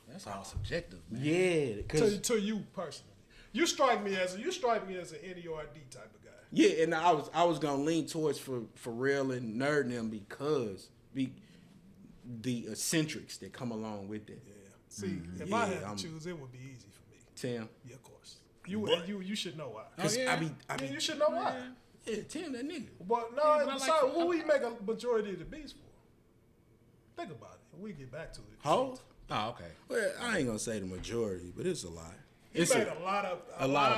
That's all subjective, man. Yeah, because to you personally. You strike me as an NERD type of guy. yeah, and I was gonna lean towards for real and nerd and them because the eccentrics that come along with it. Yeah. See, if Yeah, I had I'm- to choose, it would be easy for me. Tim, Yeah, of course. You should know why. because yeah? I be Yeah, you should know why. yeah, Tim that nigga. But no, but I so who we make a majority of the beats for? Think about it. We get back to it. Ho? Oh, okay. Well, I ain't gonna say the majority, but it's a lot. He It's made a lot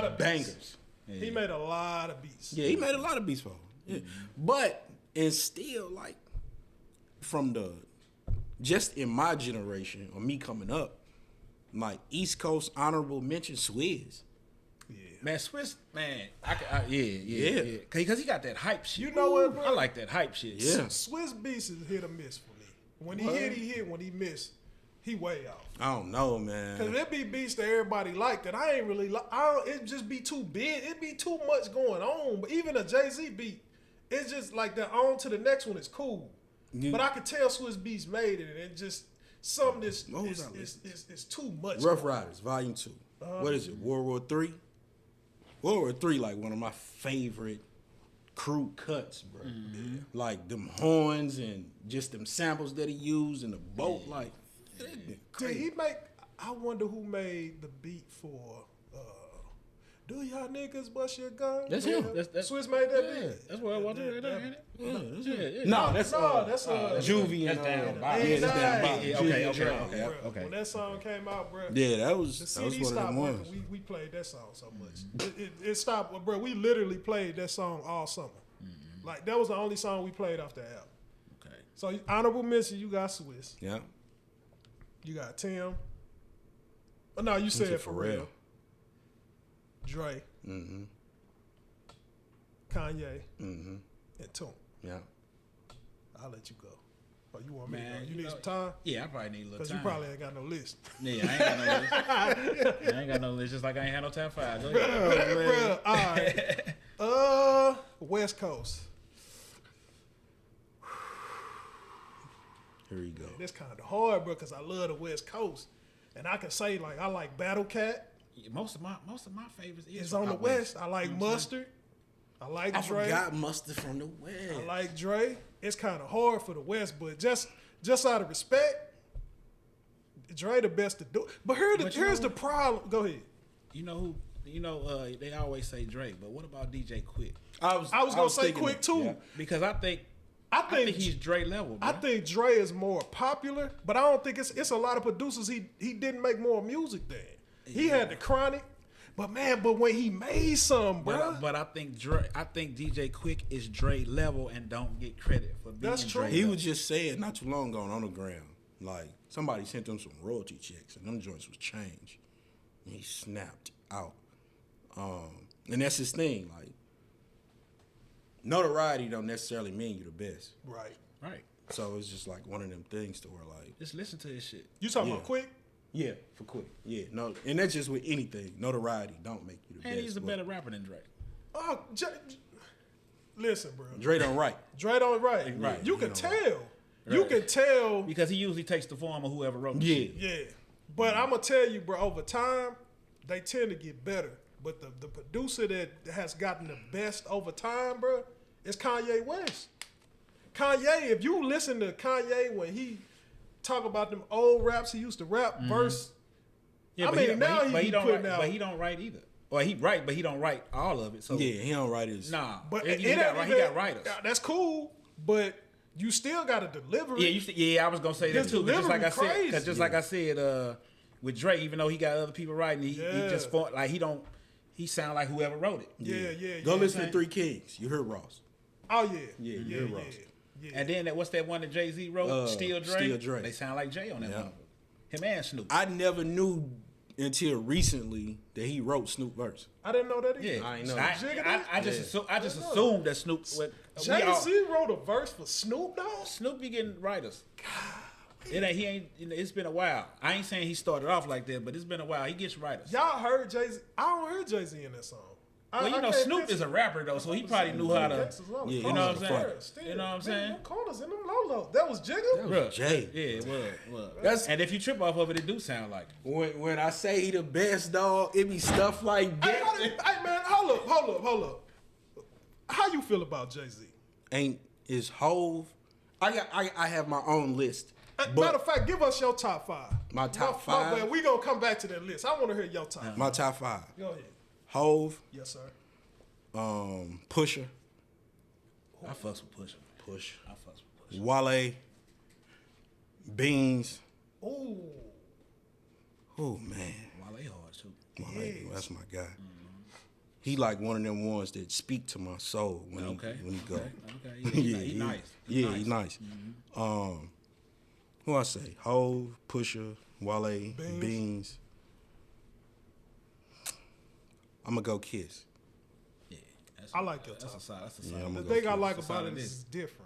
of beats. bangers. Yeah. He made a lot of beats. Yeah, he made a lot of beats for him. Yeah. But and still like from the just in my generation or me coming up, like East Coast honorable mention Swizz. Man, Swiss, man, yeah. Because he got that hype shit. You know what, bro? I like that hype shit. Yeah. Swiss beats is hit or miss for me. When he hit, he hit. When he miss, he way off. I don't know, man. Cause there be beats that everybody like that I ain't really like. It just be too big. It be too much going on. But even a Jay-Z beat, it's just like the on to the next one is cool. But I could tell Swiss Beats made it, and it just something is too much. Rough Riders, Volume 2. What is it? World War III? World War III, like one of my favorite crew cuts, bro. Mm-hmm. Like them horns and just them samples that he used in the boat, like Did he make? I wonder who made the beat for. Do y'all niggas bust your gun? That's him. That's Swiss made that Yeah, beat. that's World War III. Yeah. No, that's Juvie and Down Bottom. yeah, that's Down Bottom. Yeah, Juvie okay. and Down Bottom. Okay. When that song came out, bro. Yeah, that was The one CD of stopped them working. ones. We played that song so much. It stopped, bro. We literally played that song all summer. Like that was the only song we played off that album. Okay. So honorable mention, you got Swiss, Yeah. you got Tim. Oh, no, you said for real. Dre, Mm-hmm. Kanye, Mm-hmm. and Toon. Yeah. I'll let you go. Oh, you want me Man, to go? You you need know- some time? Yeah, I probably need a little Because time. you probably ain't got no list. Yeah, I ain't got no list. I ain't got no list, just like I ain't had no top 5. Go ahead. Bruh, all right. West Coast. Here you go. This kind of hard, bro, because I love the West Coast. And I can say, like, I like Battle Cat. Yeah, most of my favorites It's from on the out West. I like You know what I'm Mustard. I like I Dre. forgot Mustard from the West. I like Dre. It's kind of hard for the West, but just out of respect, Dre the best to do it. But here's the problem. Go ahead. You know who? You know, they always say Drake, but what about DJ Quick? I was gonna say thinking Quick that, too. yeah. Because I think he's Dre level. Bro. I think Dre is more popular, but I don't think it's a lot of producers he didn't make more music than. He had the Chronic, but when he made some, bro. But I think DJ Quick is Dre level and don't get credit for being That's true. Dre He level. was just saying not too long ago on the ground, like somebody sent him some royalty checks and them joints was changed. And he snapped out. And that's his thing. Like notoriety don't necessarily mean you the best. Right. Right. So it's just like one of them things to where like Just listen to his shit. You talking Yeah. about Quick? yeah, for quick. Yeah, no, and that's just with anything. Notoriety don't make you the And best. he's a but better rapper than Drake. Oh, listen, bro. Dre don't write. Dre don't write. Right. You He can don't tell. You Right. can tell. Because he usually takes the form of whoever wrote the Yeah. shit. Yeah. But I'm gonna tell you, bro. Over time, they tend to get better. But the producer that has gotten the best over time, bro, is Kanye West. Kanye, if you listen to Kanye when he talk about them old raps he used to rap verse. Yeah, I mean, now he be don't putting write, out- but he don't write either. Or he write, but he don't write all of it. So Yeah, he don't write his. nah. But he it got ain't he even- got writers. That's cool, but you still got to deliver it. I was gonna say that His too. 'Cause just like I delivery said, crazy. like I said, with Drake, even though he got other people writing, he just fought, like he sound like whoever wrote it. Yeah. Go listen to saying? Three Kings. You heard Ross. Oh yeah. Yeah, yeah, you're yeah. right. Yeah. And then what's that one that Jay-Z wrote? Still Dre. Still Dre. They sound like Jay on that Yeah. one. Him and Snoop. I never knew until recently that he wrote Snoop verse. I didn't know that either. Yeah, I ain't know. I just assumed that Snoop. Jay-Z wrote a verse for Snoop Dogg? Snoop be getting writers. It's been a while. I ain't saying he started off like that, but it's been a while. He gets writers. Y'all heard Jay-Z? I don't heard Jay-Z in that song. Well, you know, Snoop is a rapper though, so he probably knew how to. Yeah, You know what I'm saying? Still, You know what I'm man, saying? them corners in them lolos. That was Jigga? Bruh. Jay. Yeah, it was. That's- And if you trip off of it, it do sound like it. When I say he the best, dog, it be stuff like Hey, that. man, hold up. How you feel about Jay-Z? Ain't is Hove? I have my own list. Matter But of fact, give us your top five. My top My five? bad. We gonna come back to that list. I want to hear your top. my top 5: Go ahead. Hove, Yes, sir. Pusha, I fucks with Pusha. Push, I fucks with Pusha. Wale, Beans, Ooh. Oh man, Wale hard too. Wale, that's my guy. He like one of them ones that speak to my soul when he go. Okay. Yeah, he nice. He nice. Who I say? Hove, Pusha, Wale, Beans. I'm gonna go Kiss. Yeah, I like your that's top. a solid. That's a Yeah, solid. The thing I like That's a about it solid is it's different.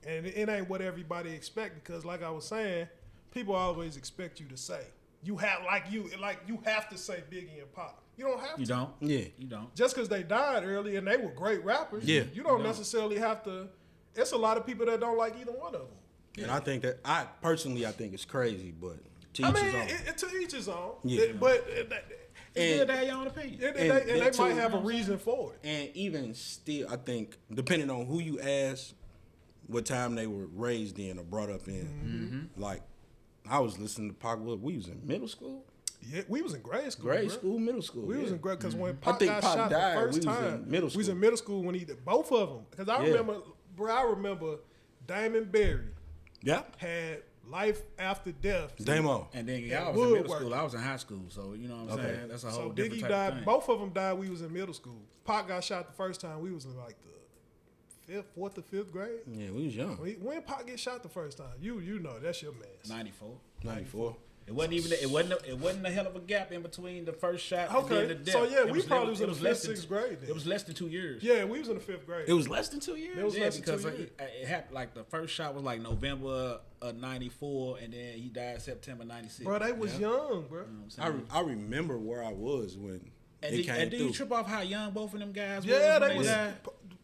And it ain't what everybody expect because like I was saying, people always expect you to say. You have you have to say Biggie and Pop. You don't have to. You don't. Yeah. You don't. Just because they died early and they were great rappers, Yeah. you don't necessarily have to. It's a lot of people that don't like either one of them. And I think that I think it's crazy, but to I each mean, his own. to each his own. Yeah. But It's good to have your own opinion. they that might too, have a reason for it. And even still, I think depending on who you ask, what time they were raised in or brought up in, like I was listening to Pac. We was in middle school. Yeah, we was in grade school. Grade bro. school, middle school. We was yeah. in grade because when I Pac think got Pac shot died, the first we was in time, middle we was school. in middle school when he did both of them. Because I remember, I remember Damon Berry Yeah. had Life After Death. Damo. And then Yeah, y'all was in middle Woodwork. school. I was in high school, so you know what I'm saying. That's a whole So different Biggie type died. of thing. Both of them died. We was in middle school. Pac got shot the first time. We was in like the fourth or fifth grade. Yeah, we was young. When Pac get shot the first time, you know that's your man. 94. 94. It wasn't a hell of a gap in between the first shot and Okay, then the death. so yeah, It we probably was in the less fifth, than- sixth grade then. It was less than 2 years. Yeah, we was in the fifth grade. It was less than 2 years. It was Yeah, less than because 2 years. it happened like the first shot was like November of '94, and then he died September '96. Bro, they was young, bro. I remember where I was when And it did, came and did through. you trip off how young both of them guys Yeah, was? they when was. died?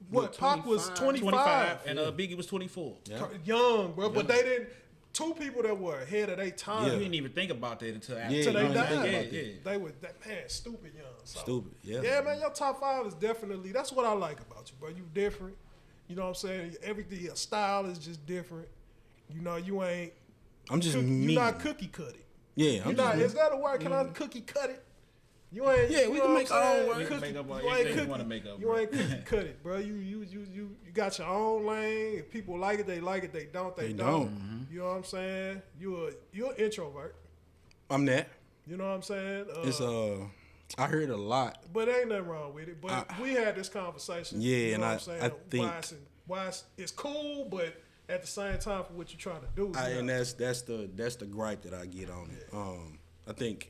What? Pac was 25. 25. and Biggie was 24. Yeah. Young, bro. But they didn't. Two people that were ahead of their time. You Yeah. didn't even think about that until after. Yeah, Till they you don't died. think about Yeah, that. yeah. They were that man stupid young. So. Stupid, yeah. Yeah, man, your top five is definitely that's what I like about you, bro. You different. You know what I'm saying? Everything your style is just different. You know, you ain't I'm just you me. not cookie cut it. Yeah, You I'm not just is that a word? Can I cookie cut it? You ain't Yeah, we you can know make what I'm our own saying? word. We can Cookie- make up our- you ain't anything we cookie- wanna make up, You bro. ain't cookie cut it, bro. You got your own lane. If people like it, they like it. They don't, they They don't. don't. You know what I'm saying? You're an introvert. I'm that. You know what I'm saying? It's I heard a lot. But ain't nothing wrong with it. But we had this conversation. Yeah, you know and what I- I'm saying? I think- why it's cool, but at the same time for what you're trying to do. And that's the gripe that I get on it. I think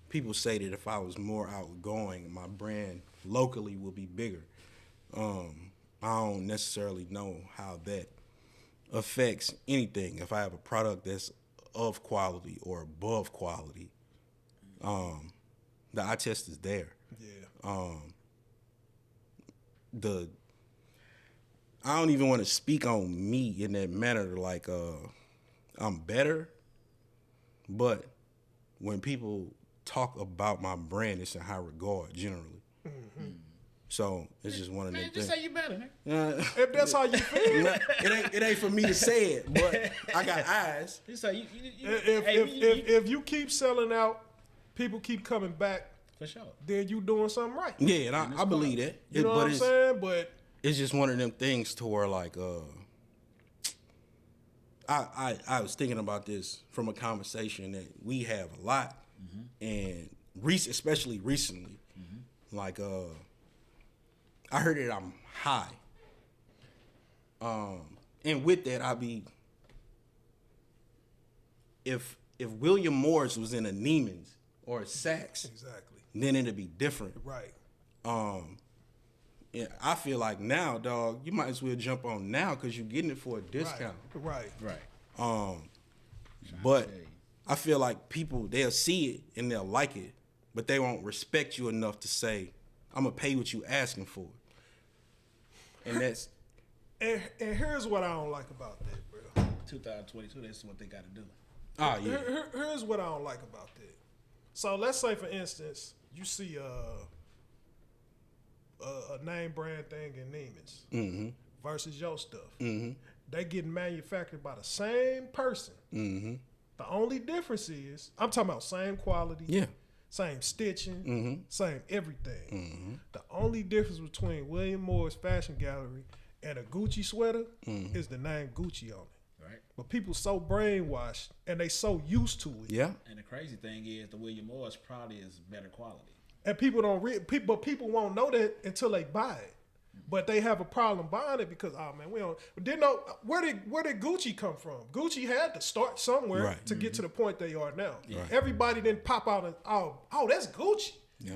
people say that if I was more outgoing, my brand locally would be bigger. I don't necessarily know how that affects anything. If I have a product that's of quality or above quality, the eye test is there. Yeah. I don't even want to speak on me in that manner, like I'm better, but when people talk about my brand, it's in high regard generally. So it's just one of them Man, things. just say you better, nigga. If that's how you feel, It ain't for me to say it, but I got eyes. Just say you if you keep selling out, people keep coming back, for sure. then you doing something right. Yeah, and I believe that. You know but what I'm it's saying? But it's just one of them things to where like I was thinking about this from a conversation that we have a lot, and especially recently, like I heard that I'm high, and with that I be if William Morris was in a Neiman's or a Saks, exactly. then it'd be different. Right. Yeah, I feel like now, dog, you might as well jump on now because you're getting it for a discount. Right. Right. But I feel like people, they'll see it and they'll like it, but they won't respect you enough to say, I'm going to pay what you asking for. And that's... And here's what I don't like about that, bro. 2022, that's what they got to do. Oh, yeah. Here's what I don't like about that. So let's say, for instance, you see a name brand thing in Neiman's versus your stuff. They getting manufactured by the same person. The only difference is, I'm talking about same quality, Yeah. same stitching, same everything. The only difference between William Morris Fashion Gallery and a Gucci sweater is the name Gucci on it. Right. But people so brainwashed and they so used to it. Yeah. And the crazy thing is, the William Morris probably is better quality. And people don't read. People won't know that until they buy it. But they have a problem buying it because we don't. Didn't know where did Gucci come from? Gucci had to start somewhere to get to the point they are now. Right. Everybody didn't pop out and that's Gucci. Yeah.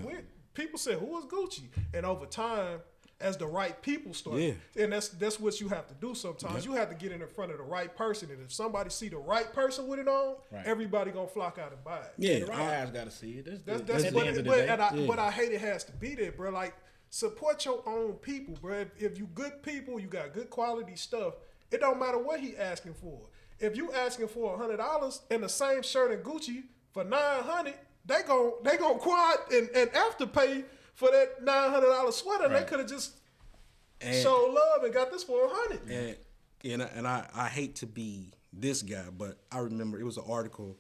People said, who is Gucci? And over time, as the right people start, and that's what you have to do sometimes. You have to get in front of the right person, and if somebody see the right person with it on, everybody gonna flock out and buy it. Yeah. The right eyes got to see it. That's That's at the end of the day. but I hate it has to be there, bro. Like, support your own people, bro. If you good people, you got good quality stuff. It don't matter what he asking for. If you asking for $100 and the same shirt in Gucci for $900, they gon' quad and afterpay for that $900 sweater. They could have just showed love and got this for $100. And I hate to be this guy, but I remember it was an article,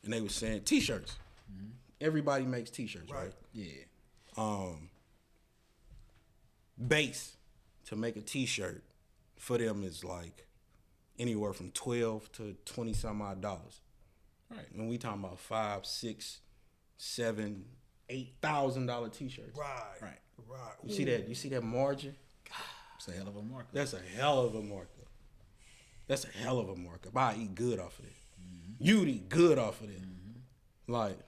and they were saying T-shirts. Everybody makes T-shirts, right? Yeah. Base to make a T-shirt for them is like anywhere from $12 to $20 some odd dollars. Right. When we talking about $5, $6, $7, $8,000 T-shirts. Right. You see that? You see that margin? It's a hell of a market. That's a hell of a markup. That's a hell of a markup. I eat good off of it. You'd eat good off of it. Like,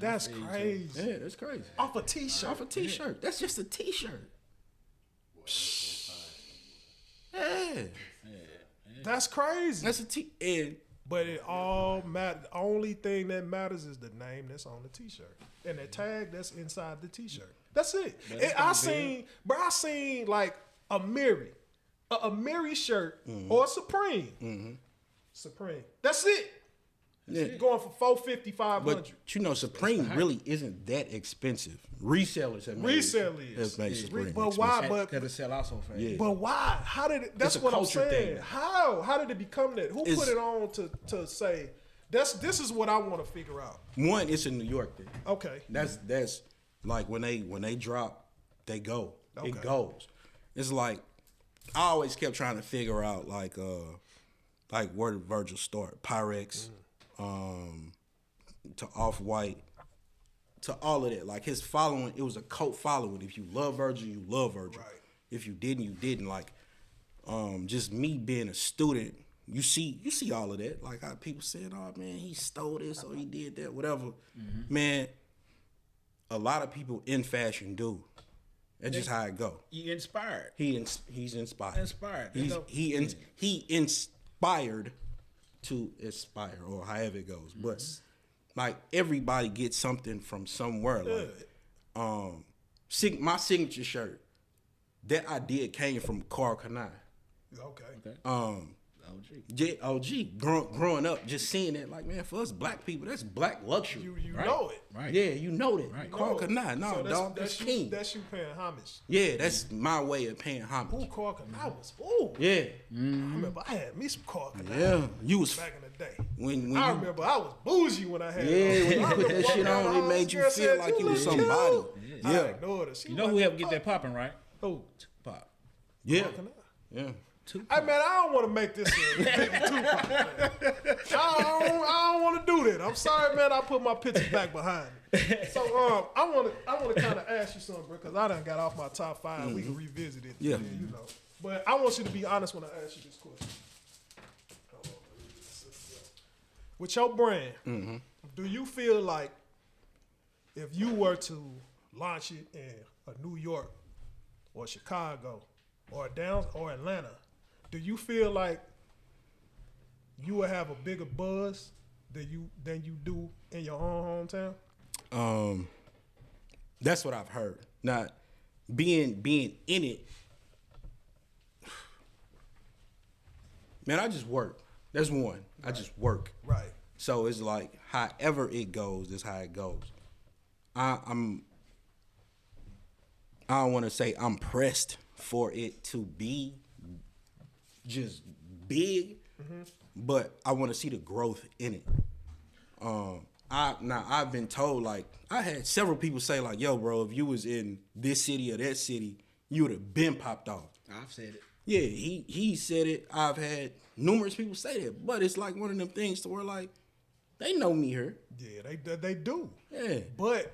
That's crazy. yeah, that's crazy. Off a T-shirt. Off a T-shirt. That's just a T-shirt. Yeah. That's crazy. That's a T. And But it all matters. The only thing that matters is the name that's on the T-shirt and the tag that's inside the T-shirt. That's it. I seen like a Miri shirt or a Supreme. Supreme. That's it. Going for $450, $500. but you know, Supreme really isn't that expensive. Resellers have made Supreme. But why? Because it sell out so fast. Yeah. But why? How did it? That's It's a what I'm culture saying. thing. How did it become that? Who put it on to say this is what I want to figure out? One, it's a New York thing. Okay. That's like when they drop, they go. Okay. It goes. It's like I always kept trying to figure out like where did Virgil start? Pyrex, to Off-White, to all of that. Like his following, it was a cult following. If you love Virgil, you love Virgil. Right. If you didn't, you didn't. Like just me being a student, you see all of that. Like how people saying, "Oh man, he stole this or he did that, whatever." Man, a lot of people in fashion do. That's just how it go. You inspired. He's inspired. Inspired. He inspired to aspire, or however it goes. But like everybody gets something from somewhere. Like my signature shirt, that idea came from Carl Kanai. Okay. OG. Growing up, just seeing that, like, man, for us black people, that's black luxury. You Right. know it. Right. Yeah, you know that. Right. Carl You know it. Kanai, no, So dog, that's you, king. That's you paying homage. Yeah, that's my way of paying homage. Ooh, Carl Kanai was. Ooh. Yeah, I remember I had me some Carl Kanai yeah. You was back in the day. when I you, remember I was bougie when I had yeah, it. when you I put remember that shit walking down on, the it hall, made this you girl feel said, like you was look somebody. cute. I Yeah, ignored her. She You know was who like, helped get that popping, right? Who? Tupac. yeah, Carl Kanai. yeah. Hey man, I don't want to make this a big Tupac, man. I don't want to do that. I'm sorry, man. I put my picture back behind me. So I want to kind of ask you something, bro, because I done got off my top 5. We can revisit it. Yeah. You know. But I want you to be honest when I ask you this question. With your brand, do you feel like if you were to launch it in a New York or Chicago or Atlanta, do you feel like you will have a bigger buzz than you do in your own hometown? That's what I've heard. Not being in it. Man, I just work. That's one. I just work. Right. So it's like however it goes, that's how it goes. I don't want to say I'm pressed for it to be just big, but I want to see the growth in it. I've been told, like, I had several people say, like, yo, bro, if you was in this city or that city, you would have been popped off. I've said it. Yeah, he said it. I've had numerous people say that, but it's like one of them things to where like they know me here. Yeah, they do. Yeah. But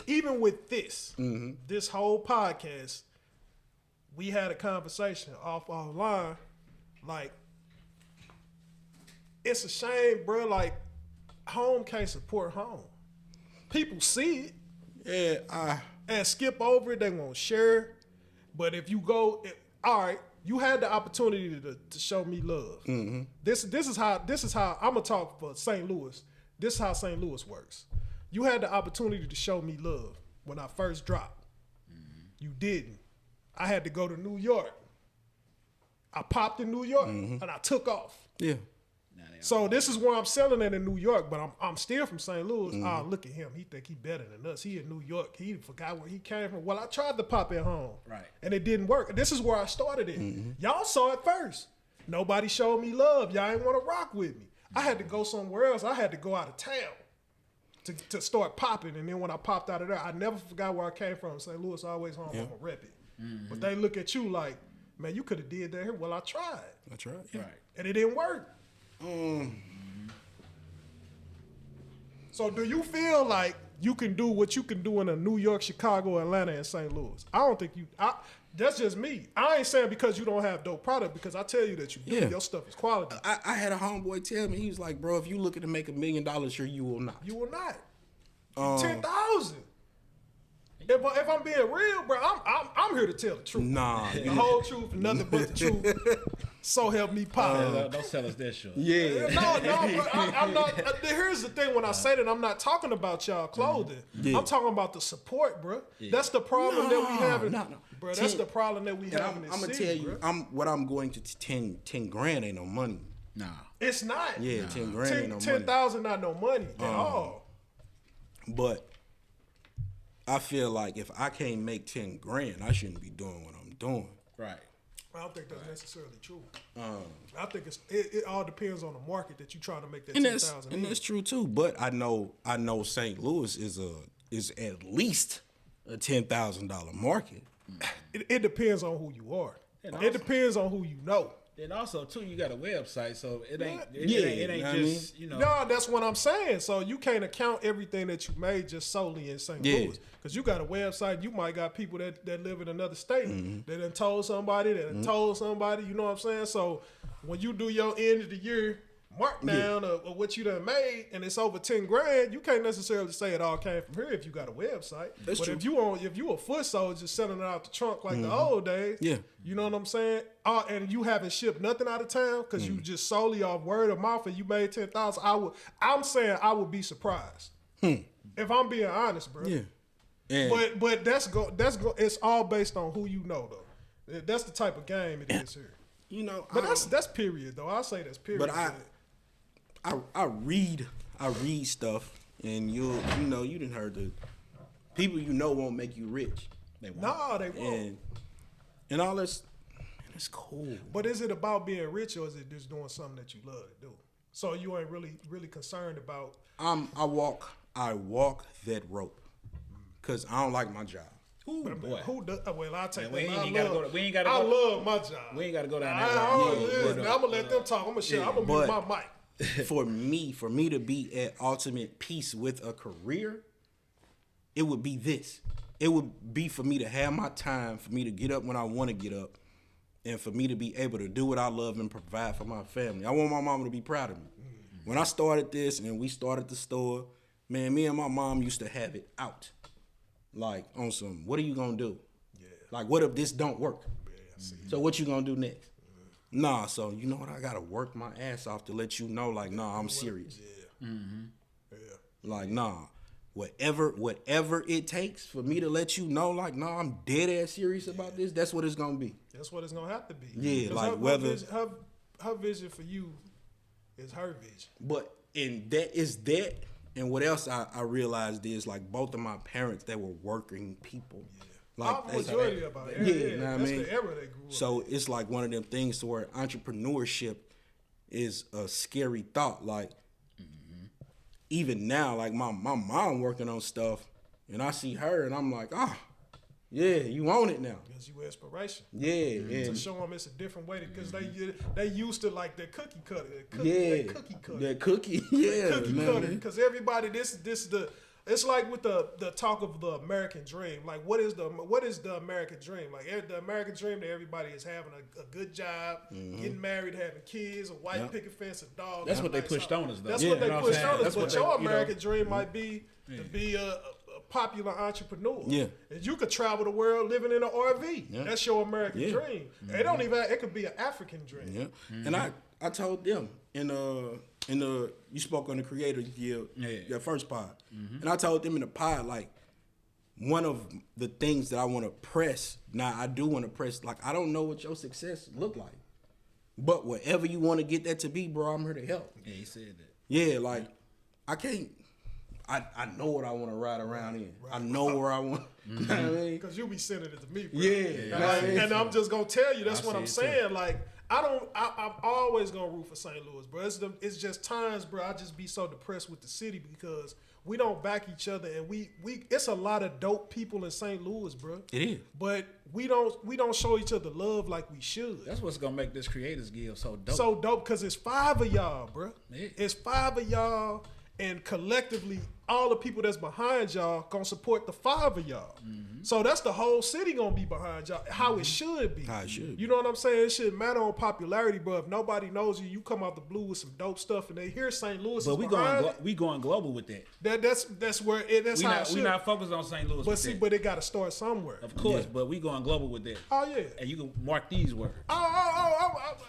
even with this, this whole podcast, we had a conversation offline. Like, it's a shame, bro. Like, home can't support home. People see it. Yeah, And skip over it. They won't share. But if you go, all right, you had the opportunity to show me love. Mm-hmm. This is how I'm gonna talk for St. Louis. This is how St. Louis works. You had the opportunity to show me love when I first dropped. Mm-hmm. You didn't. I had to go to New York. I popped in New York and I took off. yeah. So this is where I'm selling it in New York, but I'm still from St. Louis. Oh, look at him. He think he better than us. He in New York. He forgot where he came from. Well, I tried to pop at home. Right. And it didn't work. This is where I started it. Y'all saw it first. Nobody showed me love. Y'all ain't want to rock with me. I had to go somewhere else. I had to go out of town to start popping. And then when I popped out of there, I never forgot where I came from. St. Louis, always home. I'm going to rep it. But they look at you like, man, you could have did that here. Well, I tried. That's right. Yeah. Right. And it didn't work. So do you feel like you can do what you can do in a New York, Chicago, Atlanta, and St. Louis? I don't think you. That's just me. I ain't saying because you don't have dope product, because I tell you that you do. Yeah. Your stuff is quality. I had a homeboy tell me, he was like, bro, if you looking to make $1 million here, you will not. You will not. 10,000. If I'm being real, bro, I'm here to tell the truth. Nah. The whole truth, and nothing but the truth. So help me pop. Don't sell us that short. Yeah. No, bro, I'm not. Here's the thing: when I say that, I'm not talking about y'all clothing. Yeah. I'm talking about the support, bro. That's the problem that we have. No. Bro, that's the problem that we have I'm in this gonna city, tell you, bro. what I'm going to 10 grand ain't no money. Nah. It's not. Yeah, 10 grand ain't no money. 10,000 not no money at all. But I feel like if I can't make 10 grand, I shouldn't be doing what I'm doing. Right. I don't think that's necessarily true. I think it all depends on the market that you trying to make that And 10,000. and that's true too. But I know St. Louis is at least a $10,000 market. It depends on who you are. And It depends on who you know. Then also too, you got a website, so it ain't. Yeah, It ain't you know what I just you know. No, that's what I'm saying. So you can't account everything that you made just solely in St. Louis. Because you got a website, you might got people that live in another state that done told somebody, told somebody, you know what I'm saying? So when you do your end of the year markdown of what you done made and it's over 10 grand, you can't necessarily say it all came from here if you got a website. That's but true. if you a foot soldier selling it out the trunk like the old days, Yeah. you know what I'm saying? And you haven't shipped nothing out of town because you just solely off word of mouth and you made 10,000. I'm saying I would be surprised if I'm being honest, bro. Yeah. And But it's all based on who you know though. That's the type of game it is here. you know, But that's period though. I'll say that's period. But I read stuff, and you didn't heard the people won't make you rich. They won't. no, they won't. And all this, man, it's cool. But is it about being rich or is it just doing something that you love to do? So you ain't really concerned about. I walk that rope, cause I don't like my job. Ooh, boy. Who does? Well, I'll take We that. ain't gotta go. We ain't gotta I go. love my job. We ain't gotta go down I that road. I'm gonna let them talk. I'm gonna mute my mic. For me to be at ultimate peace with a career, it would be this. It would be for me to have my time, for me to get up when I want to get up, and for me to be able to do what I love and provide for my family. I want my mama to be proud of me. When I started this and we started the store, man, me and my mom used to have it out. Like on some, what are you gonna do? Yeah. Like, what if this don't work? Yeah, I see. So what you gonna do next? Nah, so you know what? I gotta work my ass off to let you know, like, nah, I'm serious. Yeah. Yeah. Like, nah, whatever it takes for me to let you know, like, nah, I'm dead ass serious about this. That's what it's gonna be. That's what it's gonna have to be. Yeah, 'Cause like whether her vision for you is her vision. But and that is that. And what else I realized is like both of my parents, they were working people. Like The majority about it. Yeah, Yeah, you know what I that's mean? the era they grew up. So it's like one of them things to where entrepreneurship is a scary thought. Like even now, like my mom working on stuff, and I see her, and I'm like, Yeah, you own it now. Gives you inspiration. Yeah, To and show them it's a different way because they used to like their cookie cutter. yeah, Cookie cutter. that cookie, yeah, Cookie man. cutter. Because everybody, this the. It's like with the talk of the American dream. Like, what is the American dream? Like, the American dream that everybody is having a good job, getting married, having kids, a white picket fence, a dog. That's what they pushed on us, though. That's what they pushed on us. That's But what your they, American dream might be to be a popular entrepreneur. Yeah. And you could travel the world living in an RV. Yeah. That's your American dream. It don't even. It could be an African dream. Yeah, and I told them in the you spoke on the Creator Guild, your first pod, and I told them in the pod like one of the things that I want to press. Now I do want to press. Like I don't know what your success look like, but whatever you want to get that to be, bro, I'm here to help. Yeah, he said that. Yeah, like I can't. I know what I want to ride around in. Right. I know where I want. You know what I mean? Because you be sending it to me, bro. Yeah. And I'm just gonna tell you, that's what I'm saying. Like I'm always gonna root for St. Louis, bro. It's just times, bro. I just be so depressed with the city because we don't back each other, and we it's a lot of dope people in St. Louis, bro. It is, but we don't show each other love like we should. That's what's gonna make this Creators Guild so dope. So dope because it's 5 of y'all, bro. Yeah. It's 5 of y'all, and collectively, all the people that's behind y'all gonna support the 5 of y'all. So that's the whole city gonna be behind y'all. How it should be. How it should. You know what I'm saying? It shouldn't matter on popularity, bro. If nobody knows you, you come out the blue with some dope stuff, and they hear St. Louis. But we going global with that. That's where it. That's how it should. We not focused on St. Louis. But see, but it got to start somewhere. Of course, but we going global with that. Oh yeah. And you can mark these words.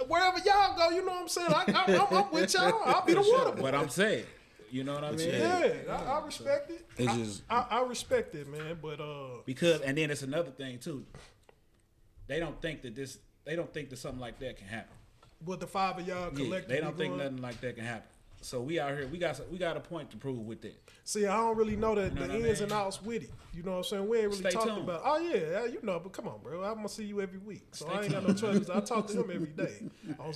Wherever y'all go, you know what I'm saying. I'm with y'all. I'll be the water boy. But I'm saying. You know what I mean? Yeah, I respect it. It's I respect it, man. But because and then it's another thing too. They don't think that something like that can happen. But the 5 of y'all collectively, they don't think nothing like that can happen. So we out here, we got a point to prove with that. See, I don't really know the ins and mean? outs with it. You know what I'm saying? We ain't really Stay talked tuned. about. Oh yeah, you know. But come on, bro. I'm gonna see you every week, so I ain't got no choice. I talk to him every day.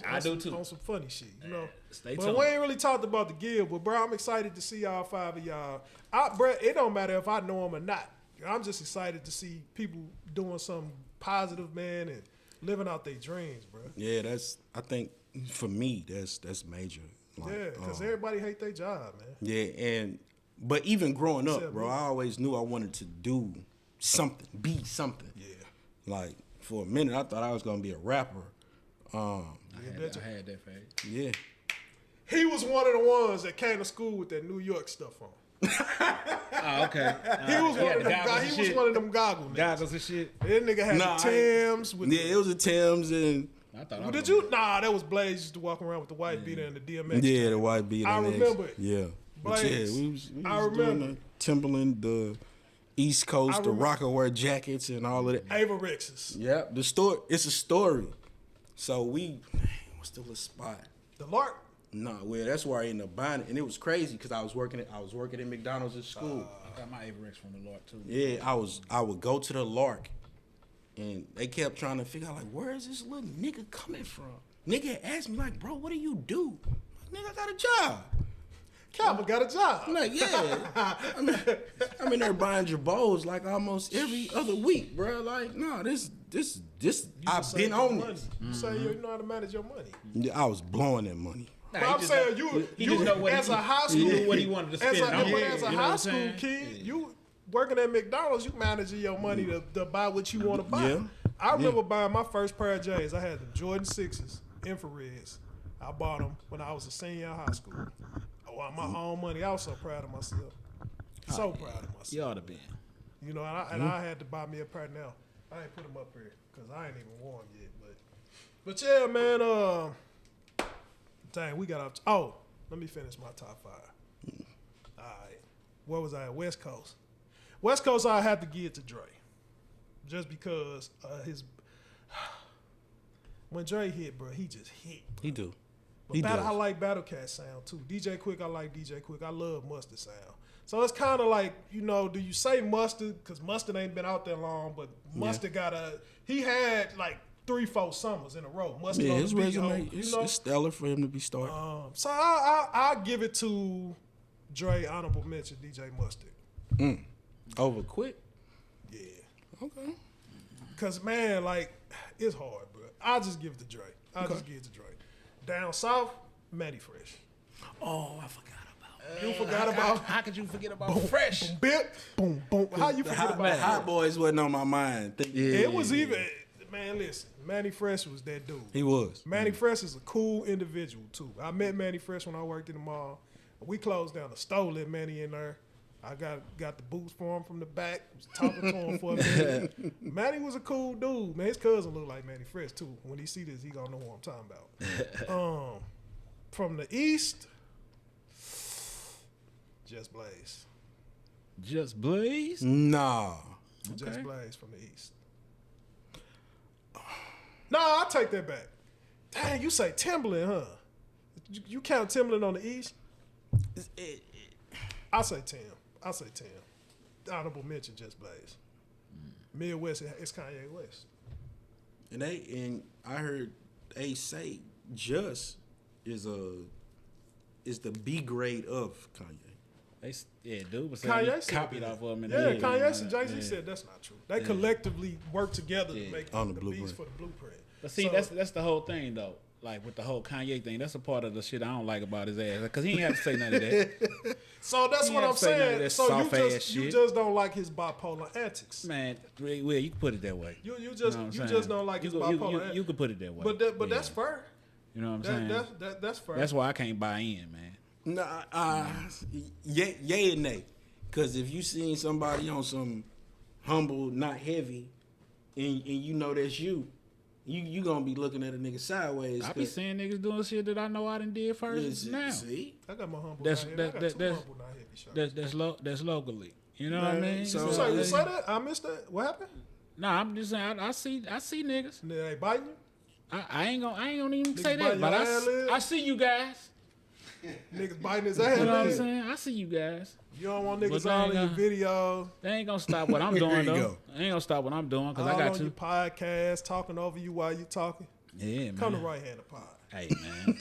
I do too. On some funny shit, you know. Stay but tuned. we ain't really talked about the guild. But bro, I'm excited to see all 5 of y'all. Bro, it don't matter if I know them or not. I'm just excited to see people doing something positive, man, and living out their dreams, bro. Yeah, I think for me that's major. Like, Yeah, because everybody hate their job, man. Yeah, but even growing up, Except bro, me. I always knew I wanted to do something, be something. Yeah. Like for a minute, I thought I was gonna be a rapper. I had that phase. Yeah. He was one of the ones that came to school with that New York stuff on. Oh, okay. He was one of them. He was one of them goggle niggas. Goggles and shit. That nigga had the Timbs with. Yeah, it was a Tim's and I thought. Well, did you? Nah, that was Blaze used to walk around with the white beater and the DMX. yeah, the white beat. I remember it. Yeah. But yeah, Blaze. we was I doing remember. the Timberland, the East Coast, the Rockaware jackets, and all of that. Averexes. Yeah, the story. It's a story. So what's the little spot? The Lark. No, well, that's where I ended up buying it, and it was crazy because I was working at McDonald's at school. I got my Averex from the Lord too. Yeah, I would go to the Lark, and they kept trying to figure out like, where is this little nigga coming from? Nigga asked me like, bro, what do you do? Like, nigga, I got a job. Calvin got a job. I'm like, yeah. I'm in there buying Jabos like almost every other week, bro. Like, no, this I've been on this. You say you know how to manage your money. Yeah, I was blowing that money. But I'm saying you as a high school, what he wanted to spend. As a high school kid, you working at McDonald's, you managing your money to buy what you want to buy. Yeah. I remember buying my first pair of J's. I had the Jordan 6s, infrareds. I bought them when I was a senior in high school. On my own money. I was so proud of myself. So proud of myself. You ought to be. You know, and I had to buy me a pair now. I ain't put them up here because I ain't even worn them yet. But yeah, man. Dang, we got off. Oh, let me finish my top 5. All right. Where was I at? West Coast. West Coast, I had to give it to Dre. Just because when Dre hit, bro, he just hit. He do. But I like Battle Cat sound too. DJ Quick, I like DJ Quick. I love Mustard sound. So it's kind of like, you know, do you say Mustard? Because Mustard ain't been out there long, but Mustard he had like 3-4 summers in a row. Mustard on his the beat, resume, you it's know? stellar for him to be starting. So I'll give it to Dre, honorable mention, DJ Mustard. Over Quick? Yeah. Okay. Cause man, like it's hard, bro. I'll just give it to Drake. Just give it to Drake. Down south, Matty Fresh. Oh, I forgot about. You forgot about. How could you forget about Fresh? Boom, bip, boom, boom. How you forget about The Hot Boys wasn't on my mind. It was even. Man, listen. Manny Fresh was that dude. He was. Manny Fresh is a cool individual too. I met Manny Fresh when I worked in the mall. We closed down the store, let Manny in there. I got the boots for him from the back. Was talking to him for a minute. Manny was a cool dude. Man, his cousin looked like Manny Fresh too. When he see this, he gonna know what I'm talking about. From the east, Just Blaze. Just Blaze? Nah. Just Blaze from the east. No, I'll take that back. Dang, you say Timberland, huh? You count Timberland on the east? I say Tim. Honorable mention, Just Blaze. Midwest, it's Kanye West. And I heard they say Just is the B grade of Kanye. Dude was Kanye saying copied off of him. Kanye and Jay-Z said that's not true. They collectively work together to make On the the blueprint. beats for the blueprint. But see, that's the whole thing though. Like with the whole Kanye thing, that's a part of the shit I don't like about his ass. Because he ain't have to say none of that. So that's He what had I'm to say none of saying. that So soft-ass you shit. just don't like his bipolar antics. Man, well, you can put it that way. You You just know what I'm you saying? just don't like his bipolar You antics. can put it that way. But that's fair. You know what I'm saying? That's fair. That's why I can't buy in, man. Nah, yay and nay. Because if you seen somebody on some humble, not heavy, and you know that's you gonna be looking at a nigga sideways. I be seeing niggas doing shit that I know I done did first now. See? I got my humble. That's- not heavy. I got that- two that's- humble, not heavy shirts. That's locally. You know what I mean? so- Say that? I missed that. What happened? Nah, I'm just saying. I see niggas. They biting you? I ain't gonna even Niggas say biting that, but your ad lib? I see you guys. Niggas biting his ass. You know what I'm man. saying? I see you guys. You don't want But niggas they all ain't in your gonna- videos. They ain't gonna stop what I'm doing There you though. go. They ain't gonna stop what I'm doing because All I got on to. your podcast, talking over you while you talking. Yeah, man. Come to right hand of pod. Hey man.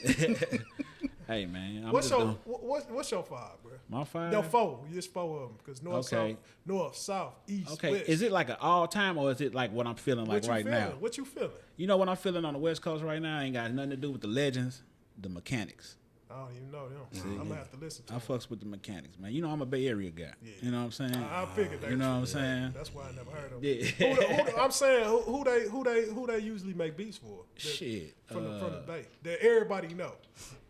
Hey man. I'm What's just your gonna- what's your five, bro? my five? Your four. Just four of them. Because Okay. north, south, east, Okay, west. is it like an all time or is it like what I'm feeling like what you right feeling? now? What you feeling? You know what I'm feeling on the West Coast right now ain't got nothing to do with the legends, the mechanics. I don't even know them. I'm gonna have to listen to I them. fucks with the mechanics, man. You know I'm a Bay Area guy. Yeah. You know what I'm saying? I figured that. You know what I'm was you. saying? That's why I never heard of them. Yeah. I'm saying who they usually make beats for? Shit. From the Bay. That everybody know.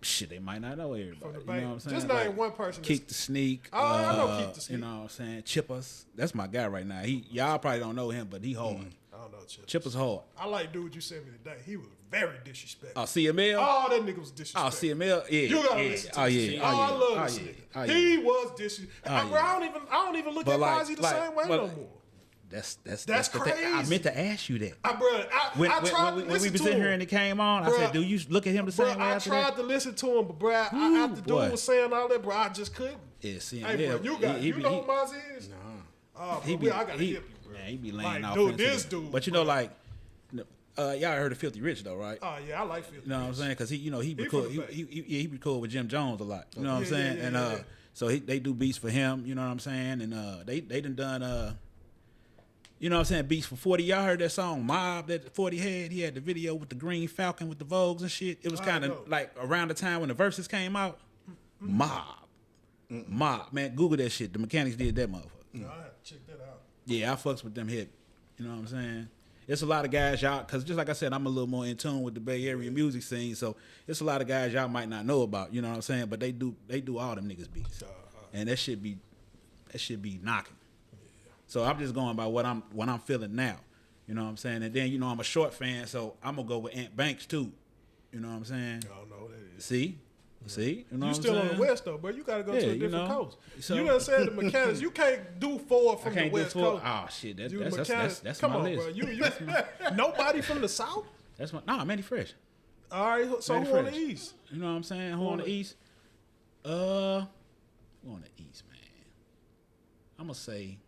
Shit, they might not know everybody. From the You Bay. know what I'm saying? Just name one person. Keek the Sneak. Oh, I know Keek the Sneak. You know what I'm saying? Chippers. That's my guy right now. Y'all probably don't know him, but he hard. I don't know. Chippers hard. I like dude you sent me today. He was very disrespectful. Oh, CML? Oh, that nigga was Oh, disrespectful. CML? Yeah. You gotta yeah. listen to Oh, this yeah. shit. Oh, I yeah. love Oh, this yeah. nigga. Oh, yeah. He was disrespectful. Oh, Bro, yeah. I don't even look But at like- Mozzie the like- same way but- no more. That's That's the thing. I crazy. meant to ask you that. I tried to When we listen was to in him. here and it came on, I Bruh, said, "Do you look at him the same Bro, way I after tried that?" to listen to him, but bro, after boy. dude was saying all that, bro, I just couldn't. Yeah, CML. Hey, bro, you know who Mozzie is? Nah. Oh, He bro, be, I gotta he, hip you, bro. man, he be laying Like, off. dude, into this the- dude, But you know, like, y'all heard of Filthy Rich though, right? Oh yeah, I like Phil. You know what I'm saying? Because he be He cool. from the Bay. He be cool with Jim Jones a lot. You know what I'm Yeah, saying? yeah, And yeah. so they do beats for him. You know what I'm saying? And they done you know what I'm saying, beats for 40. Y'all heard that song Mob that 40 had? He had the video with the Green Falcon with the Vogues and shit. It was I kind know. of like around the time when the verses came out. Mob, man. Google that shit. The Mechanics did that motherfucker. No, I have to check that out. Yeah, I fucks with them heavy. You know what I'm saying? It's a lot of guys y'all, because just like I said, I'm a little more in tune with the Bay Area music scene, so it's a lot of guys y'all might not know about, you know what I'm saying? But they do all them niggas beats. And that shit be knocking. So I'm just going by what I'm feeling now. You know what I'm saying? And then, you know, I'm a short fan, so I'm gonna go with Ant Banks too. You know what I'm saying? I don't know what that is. See? You know You what still I'm on saying? the West though, bro. You gotta go to Yeah, a you different know. coast. So- You done said the Mechanics. You can't do four I from the can't do West full. Coast. Oh shit, You that's Come my on, list. bro. You nobody from the South. That's my Manny Fresh. All right, so Manny who on the Fresh. East? You know what I'm saying? Who on the East? Who on the East, man? I'm gonna say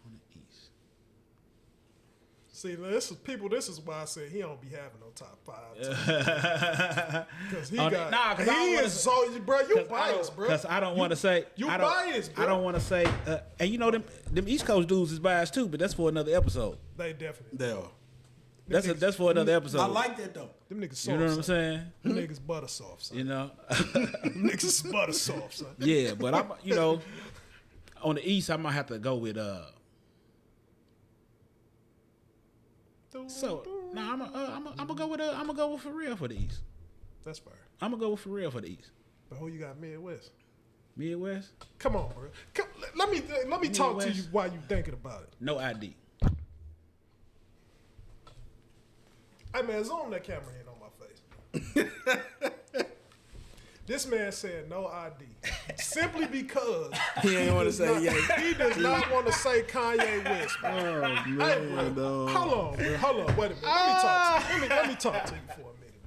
on the East. See, this is why I said he don't be having no top 5. Because he got, he is so, bro, you biased, bro. Because I don't want to say. You biased, bro. I don't want to say, and you know them East Coast dudes is biased too, but that's for another episode. They definitely. They are. That's for another episode. I like that though. Them niggas soft. You know what I'm saying? Them niggas butter soft, son. You know. Them niggas is butter soft, son. Yeah, but I'm, you know, on the East, I might have to go with So I'm gonna go with for real for the East. That's fair. I'm gonna go with for real for the East. But who you got Midwest? Midwest? Come on, bro. Let me talk to you Midwest. while you thinking about it. No ID. Hey man, zoom that camera in on my face. This man said no ID simply because He ain't want to say yeah. he does not want to say Kanye West. Bro. Oh Hey, man, bro, dog. hold on, bro. Hold on, wait a minute. Let me talk to you for a minute,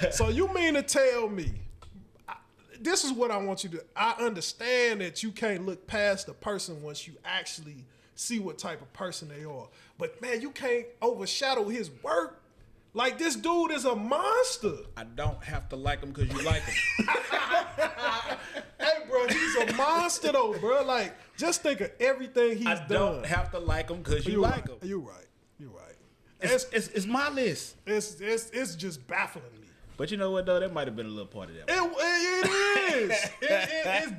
bro. So you mean to tell me? This is what I want you to. I understand that you can't look past a person once you actually see what type of person they are. But man, you can't overshadow his work. Like this dude is a monster. I don't have to like him because you like him. Hey, bro, he's a monster though, bro. Like, just think of everything he's I done. don't have to like him because you like him. You're right. You're right. It's my list. It's just baffling me. But you know what though? That might have been a little part of that. It is. It's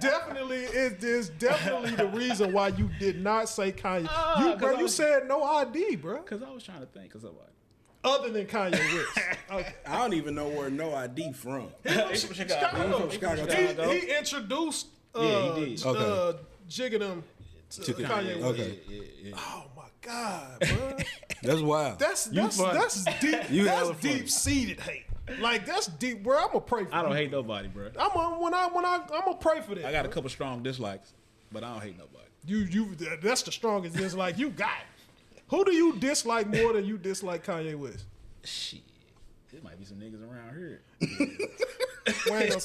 definitely the reason why you did not say Kanye. You said no ID, bro. Because I was trying to think of somebody. Other than Kanye West. Okay. I don't even know where no ID from. He's from Chicago. Chicago. He introduced Yeah, he did. Okay. Jigga them to Kanye West. Okay. Yeah. Oh my God, bro. That's wild. That's deep. You That's hella funny. deep seated hate. Like that's deep, bro. I'm gonna pray for. I don't you. hate nobody, bro. I'm gonna pray for that. I got a bro. couple strong dislikes, but I don't hate nobody. You that's the strongest dislike you got. Who do you dislike more than you dislike Kanye West? Shit. There might be some niggas around here. We ain't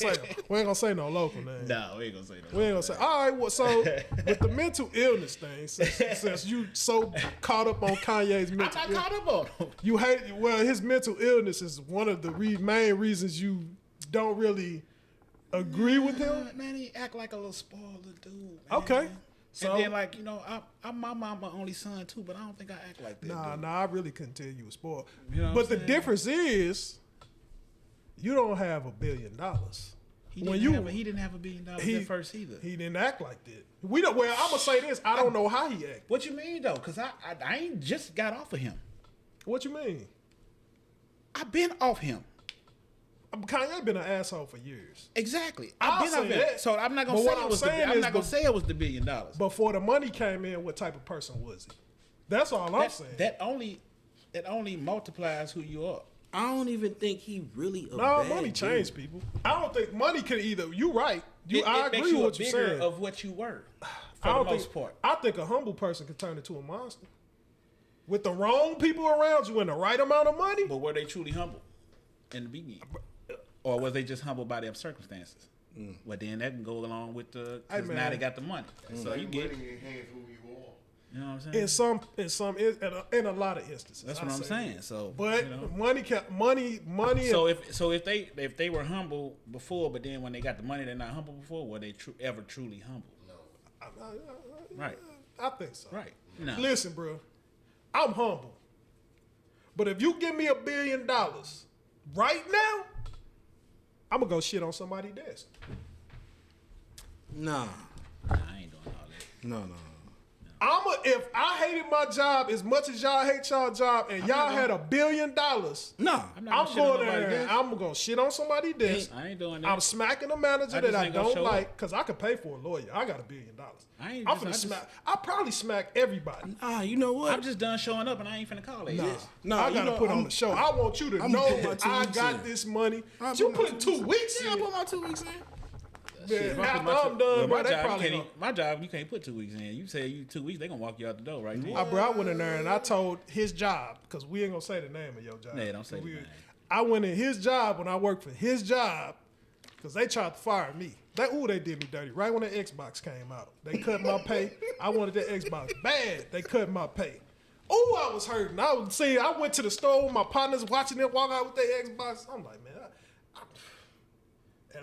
gonna say no local name. No, we ain't gonna say that. We ain't gonna say. All right, well, so with the mental illness thing, since you so caught up on Kanye's I'm mental, not caught up on him. you hate. Well, his mental illness is one of the main reasons you don't really agree with him. Man, he act like a little spoiled dude. Man. Okay. So, And then, like, you know, I'm my mama's only son too, but I don't think I act like that. Nah, dude. I really couldn't tell you was spoiled. You know what But I'm the saying? difference is, you don't have $1 billion. He When didn't you he didn't have $1 billion at first either. he didn't act like that. We don't. Well, I'm gonna say this. I don't know how he acted. What you mean though? Cause I ain't just got off of him. What you mean? I've been off him. Kanye been an asshole for years. Exactly. I'll I've been say off him. that. So I'm not gonna But say what it I'm was. saying I'm is not gonna say it was the $1 billion. Before the money came in, what type of person was he? That's all I'm saying. That only multiplies who you are. I don't even think he really. No, bad money dude. changed people. I don't think money can either. You right. I It makes agree you with a what you're bigger saying. of what you were. I For the don't most think, part. I think a humble person can turn into a monster. With the wrong people around you and the right amount of money. But were they truly humble in the beginning? Or was they just humble by their circumstances? Well, then that can go along with the, Hey, because man. now they got the money. So you get, money enhance who you are. you know what I'm saying? In a lot of instances. That's I'd what I'm say saying. that. So, But you know. money. So if they were humble before, but then when they got the money, they're not humble before. Were they ever truly humble? Right. I think so. Right. No. Listen, bro. I'm humble. But if you give me $1 billion right now, I'm gonna go shit on somebody's desk. Nah. I ain't doing all that. No. If I hated my job as much as y'all hate y'all job and y'all had $1 billion, Nah. I'm I'm not gonna shit on going nobody's there and desk. I'm gonna shit on somebody's desk. I ain't doing that. I'm smacking a manager I that just I ain't gonna don't show like up. because I could pay for a lawyer. I got $1 billion. I ain't I'm just- finna I just- smack. I probably smack everybody. Ah, you know what? I'm just done showing up and I ain't finna call it. Nah, I you gotta know, put on I'm- the show. I want you to I'm know gonna put my 2 I weeks got in. this money. I'll You put my put 2 2 weeks Yeah, I in. put my 2 weeks in. Man, If I put after my I'm done, bro, my they job, probably you gonna. can't, my job, you can't put 2 weeks in. You say you 2 weeks, they gonna walk you out the door right there. Bro, I went in there and I told his job, because we ain't gonna say the name of your job. Yeah, don't say the name. I went in his job when I worked for his job, because they tried to fire me. They did me dirty. Right when the Xbox came out. They cut my pay. I wanted that Xbox bad. They cut my pay. Oh, I was hurting. I went to the store with my partners watching them walk out with their Xbox. I'm like, man.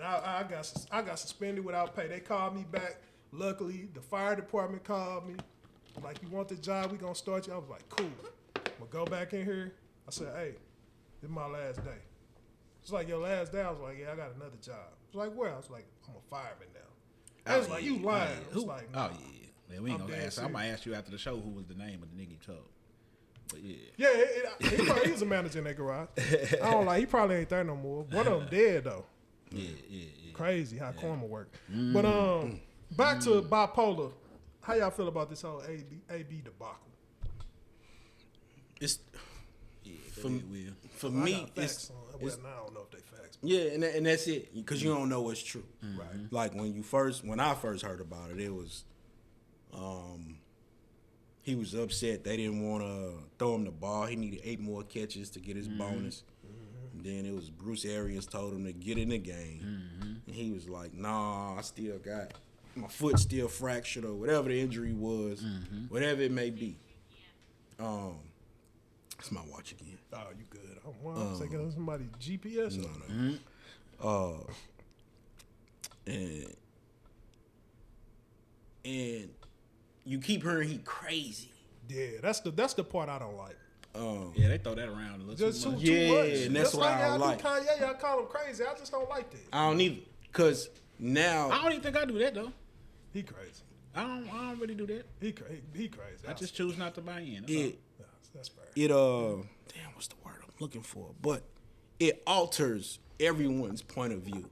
I got suspended without pay. They called me back. Luckily, the fire department called me. Like, you want the job? We gonna start you. I was like, cool. I'm gonna go back in here. I said, hey, this is my last day. It's like, your last day? I was like, yeah, I got another job. It's like, where? I was like, I'm a fireman now. I was like, you lying. I was like, nah. Oh, yeah. Man, we ain't gonna ask. I'm gonna ask you after the show who was the name of the nigga you told. But yeah. Yeah, he was a manager in that garage. I don't like, he probably ain't there no more. One of them dead, though. Yeah. Crazy how karma work. But back to bipolar. How y'all feel about this whole AB debacle? It's For I me, don't know if they facts. yeah, and that's it, because you don't know what's true. Right. Like when I first heard about it, it was, he was upset they didn't want to throw him the ball. He needed 8 more catches to get his bonus. And then it was Bruce Arians told him to get in the game, and he was like, "Nah, I still got my foot still fractured or whatever the injury was, whatever it may be." It's my watch again. Oh, you good? I'm thinking of somebody's GPS. No. And you keep hearing he crazy. Yeah, that's the part I don't like. Yeah, they throw that around a little Just too much. too much. And that's Just what I don't like. Kanye, y'all call him crazy. I just don't like that. I don't either, because now I don't even think I do that though. He crazy. I don't really do that. He crazy. I just choose not to buy in. That's fair. Damn, what's the word I'm looking for? But it alters everyone's point of view.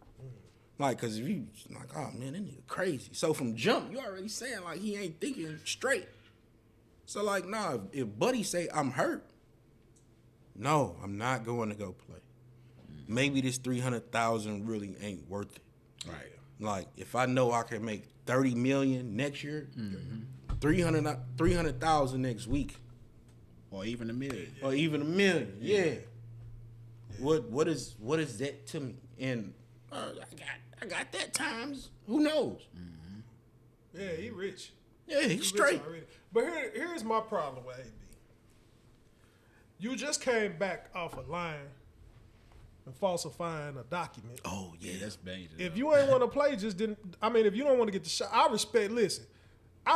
Like, cause if you like, oh man, that nigga crazy. So from jump, you already saying like he ain't thinking straight. So like, nah, if Buddy say I'm hurt, no, I'm not going to go play. Maybe this 300,000 really ain't worth it. Right. Like, if I know I can make 30 million next year, 300,000 next week, Or even $1 million. or even $1 million, yeah. What is that to me? And I got that times. Who knows? Yeah, he rich. Yeah, he's He straight. rich already. But here's my problem with AB. You just came back off a line and falsifying a document. Oh yeah, Yeah, that's dangerous. If you ain't want to play, just didn't. I mean, if you don't want to get the shot, I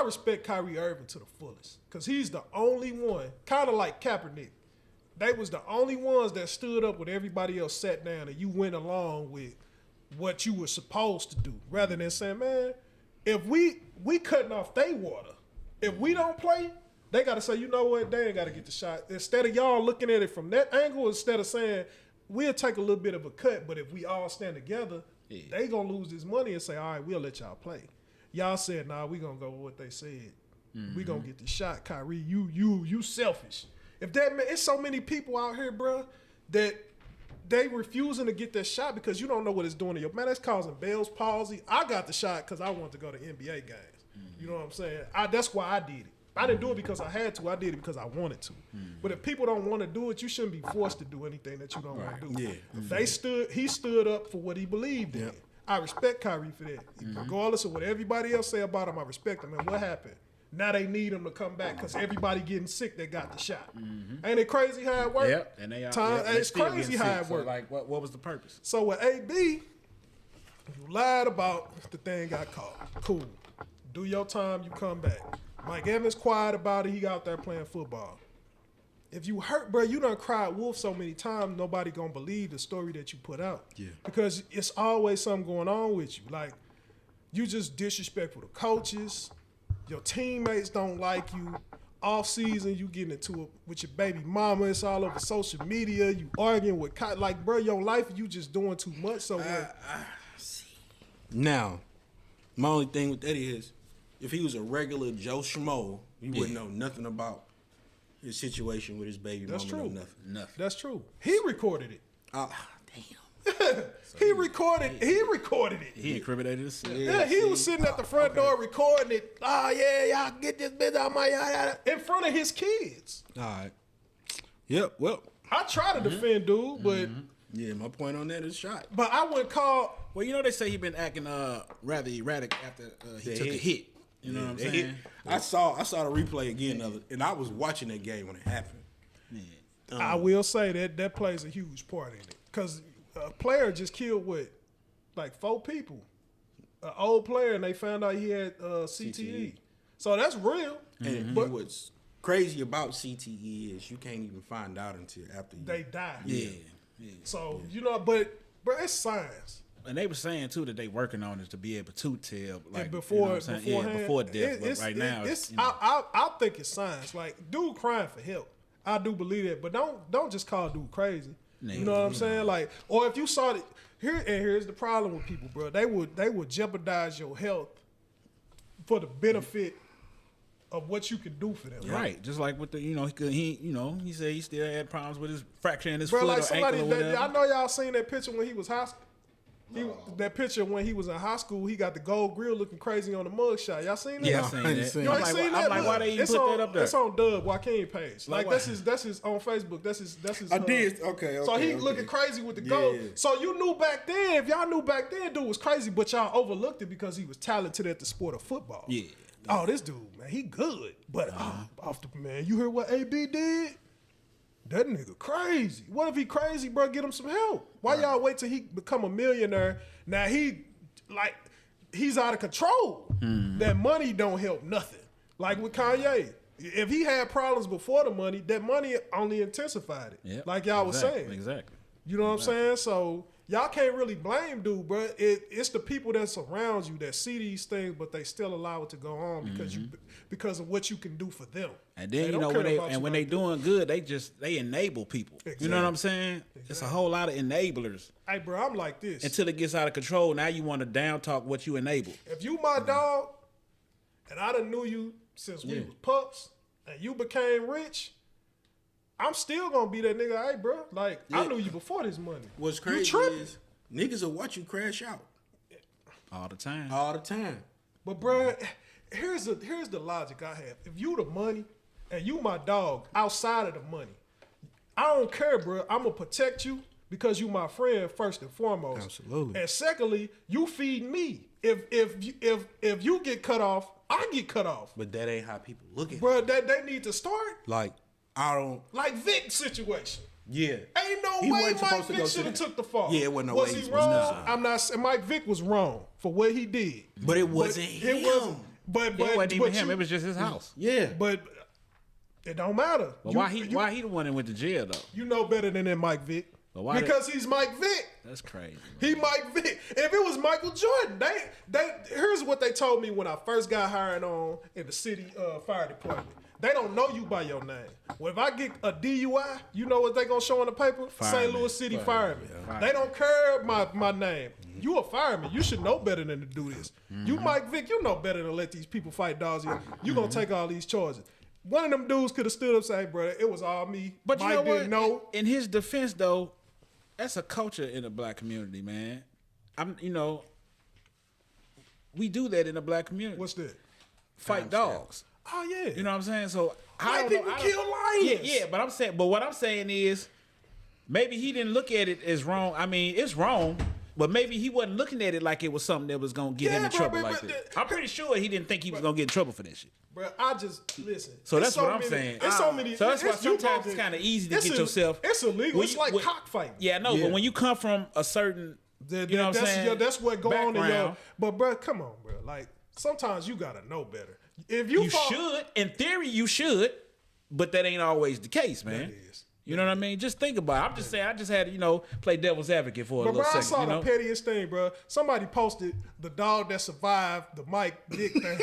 respect Kyrie Irving to the fullest because he's the only one, kind of like Kaepernick. They was the only ones that stood up when everybody else sat down, and you went along with what you were supposed to do, rather than saying, "Man, if we cutting off their water, if we don't play, they got to say, you know what, they ain't got to get the shot." Instead of y'all looking at it from that angle, instead of saying we'll take a little bit of a cut, but if we all stand together, they gonna lose this money and say, all right, we'll let y'all play. Y'all said, nah, we gonna go with what they said. We gonna get the shot, Kyrie. You selfish. If that man, it's so many people out here, bro, that they refusing to get that shot because you don't know what it's doing to your man. That's causing Bell's palsy. I got the shot because I wanted to go to NBA games. You know what I'm saying? That's why I did it. I didn't do it because I had to. I did it because I wanted to. But if people don't want to do it, you shouldn't be forced to do anything that you don't want to do. Yeah. He stood up for what he believed in. I respect Kyrie for that. Regardless of what everybody else say about him, I respect him. And what happened? Now they need him to come back because everybody getting sick that got the shot. Ain't it crazy how it works? Yep, and they are. It's crazy how it So, works. like, what was the purpose? So with AB, you lied about the thing got caught. Cool. Do your time, you come back. Mike Evans quiet about it. He out there playing football. If you hurt, bro, you done cried wolf so many times, nobody gonna believe the story that you put out. Yeah. Because it's always something going on with you. Like, you just disrespectful to coaches. Your teammates don't like you. Off season, you getting into it with your baby mama. It's all over social media. You arguing with like, bro, your life, you just doing too much. So Now, my only thing with that is, if he was a regular Joe Schmo, you wouldn't know nothing about his situation with his baby That's mama. true. No nothing. That's true. He recorded it. Damn. He recorded it. He incriminated himself. Yeah, he was sitting at the front door recording it. Oh, yeah, y'all get this bitch out my yard. In front of his kids. All right. Yep. Well. I try to defend dude, but Yeah, my point on that is shot. I wouldn't call. Well, you know they say he been acting rather erratic after he The took a hit. hit. You know what I'm They saying? I saw the replay again, and I was watching that game when it happened. I will say that plays a huge part in it because a player just killed like 4 people. An old player, and they found out he had CTE. So that's real. And what's crazy about CTE is you can't even find out until after they die. Yeah. So but it's science. And they were saying too that they working on it to be able to tell like And before before death. But right now, it's I think it's science. Like dude crying for help. I do believe that, but don't just call dude crazy. You know what I'm saying? Like, or if you saw it here's the problem with people, bro. They would jeopardize your health for the benefit of what you can do for them. right. Just like with the he said he still had problems with his fracture in his Bro, foot like or somebody, ankle or whatever. I know y'all seen that picture when he was high school. That picture when he was in high school, he got the gold grill looking crazy on the mugshot. Y'all seen that? Yeah, I seen I ain't that. seen You it. ain't seen that? I'm like, why they even put that up there? It's on Dub Joaquin page. Like why? that's his on Facebook. That's his. I did. Okay. So he okay. looking crazy with the gold. Yeah. So you knew back then. If y'all knew back then, dude was crazy, but y'all overlooked it because he was talented at the sport of football. Yeah. Oh, this dude, man, he good. But off the man, you heard what AB did? That nigga crazy. What if he crazy, bro? Get him some help. Why y'all wait till he become a millionaire? Now he's out of control. That money don't help nothing. Like with Kanye. If he had problems before the money, that money only intensified it. Yep. Like y'all was saying. Exactly. You know what I'm saying? So y'all can't really blame dude, bro. It's the people that surround you that see these things, but they still allow it to go on because of what you can do for them. And then They don't care about you when like they doing good, they enable people. You know what I'm saying? It's a whole lot of enablers. Hey, bro, I'm like this. Until it gets out of control, now you want to down talk what you enable. If you my dog, and I done knew you since we was pups, and you became rich, I'm still gonna be that nigga. Hey, bro, like I knew you before this money. What's You crazy tripping. is niggas will watch you crash out All the time. all the time. But bro, here's the logic I have. If you the money and you my dog outside of the money, I don't care, bro. I'm gonna protect you because you my friend first and foremost. Absolutely. And secondly, you feed me. If you get cut off, I get cut off. But that ain't how people look at it. Bro, that they need to start Like I don't. like Vic situation. Yeah. Ain't no He way wasn't Mike supposed to Vick go should have to the- took the fall. Yeah, it wasn't no was way he he was supposed wrong? to. I'm not saying Mike Vick was wrong for what he did. But it wasn't him. It wasn't. But It wasn't even him. you- It was just his house. Yeah. But it don't matter. But why he the one that went to jail though? You know better than that Mike Vick. But why because he's Mike Vick. That's crazy. He Mike Vick. If it was Michael Jordan, they here's what they told me when I first got hired on in the city fire department. They don't know you by your name. Well, if I get a DUI, you know what they gonna show on the paper? St. Louis City Fireman. Yeah. They don't care my name. You a fireman. You should know better than to do this. You Mike Vick, you know better than let these people fight dogs. You gonna take all these charges. One of them dudes could have stood up and say, hey, bro, it was all me. But Mike you know what? didn't know. In his defense, though, that's a culture in the black community, man. We do that in the black community. What's that? Fight dogs. Oh, yeah. You know what I'm saying? So White people kill lions. Yeah, but what I'm saying is, maybe he didn't look at it as wrong. I mean, it's wrong, but maybe he wasn't looking at it like it was something that was gonna get him in trouble like that. I'm pretty sure he didn't think he was gonna get in trouble for that shit. Bro, I just listen. So It's that's what I'm many- saying. It's so many. So that's why it's- you sometimes go it's to- kind of easy to it's get a- yourself. It's illegal. when It's you- like when- cockfighting. Yeah, I know, Yeah. but when you come from a certain, you know what I'm saying? That's what go on in your. background, But bro, come on, bro. Like sometimes you gotta know better. If you, you fall, should, in theory, you should, but that ain't always the case, man. That is. You know what I mean? Just think about it. I'm just saying, I just had to, play devil's advocate for a But bro, little I second. saw You know? the pettiest thing, bro. Somebody posted the dog that survived the Mike Dick thing.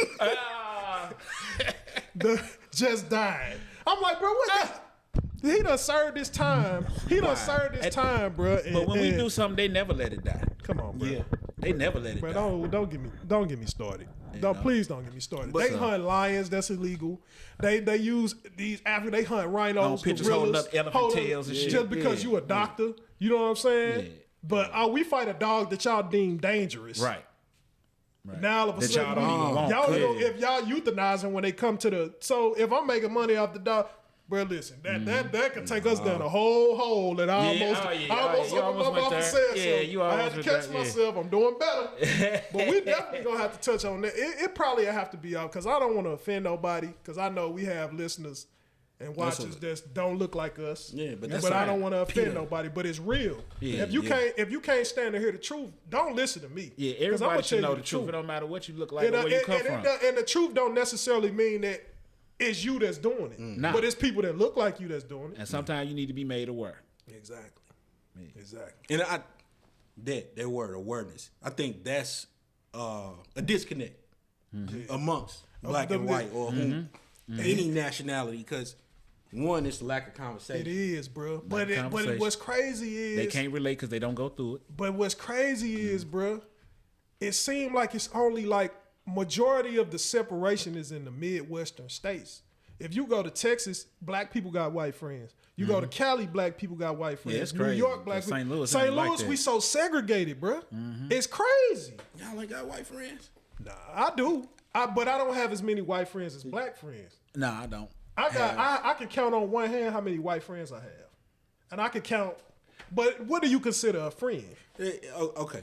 Just died. I'm like, bro, what? He done served his time. He done served his time, bro. But when we do something, they never let it die. come on, bro. Yeah. They never let it Bro, die. don't get me started. Please don't get me started. But, They hunt lions, that's illegal. They use these after they hunt rhinos, pictures gorillas, holding up elephant tails and shit. Just because you a doctor, you know what I'm saying? Yeah. But we fight a dog that y'all deem dangerous. Right. Now all of a That y'all sudden, don't even want. y'all Yeah. know if y'all euthanizing when they come to the. So if I'm making money off the dog, Bro, listen, that could take us down a whole hole that I almost you opened my almost mouth went and there. said Yeah, something. you I had almost to went catch there, yeah. myself. I'm doing better. But we definitely going to have to touch on that. It probably have to be off because I don't want to offend nobody because I know we have listeners and watchers that don't look like us. Yeah, but but I don't want to offend Peter. nobody. But it's real. Yeah, if you can't stand to hear the truth, don't listen to me. Yeah, 'Cause I'ma everybody should tell know you the truth. It don't matter what you look like And, or where you come and, from. and the truth don't necessarily mean that it's you that's doing it. Nah. But it's people that look like you that's doing it. And sometimes you need to be made aware. Exactly. Exactly. And that word awareness, I think that's a disconnect amongst black and white or any nationality because one, it's the lack of conversation. It is, bro. But conversation. what's crazy is They can't relate because they don't go through it. But what's crazy is, bro, it seemed like it's only like majority of the separation is in the Midwestern states. If you go to Texas, black people got white friends. You go to Cali, black people got white friends. Yeah, it's New crazy. York, black people. St. Louis St. ain't like Louis, that. we so segregated, bro. It's crazy. Y'all ain't got white friends? Nah, I do. But I don't have as many white friends as black friends. Nah, I don't. I can count on one hand how many white friends I have. And I can count, but what do you consider a friend? Okay.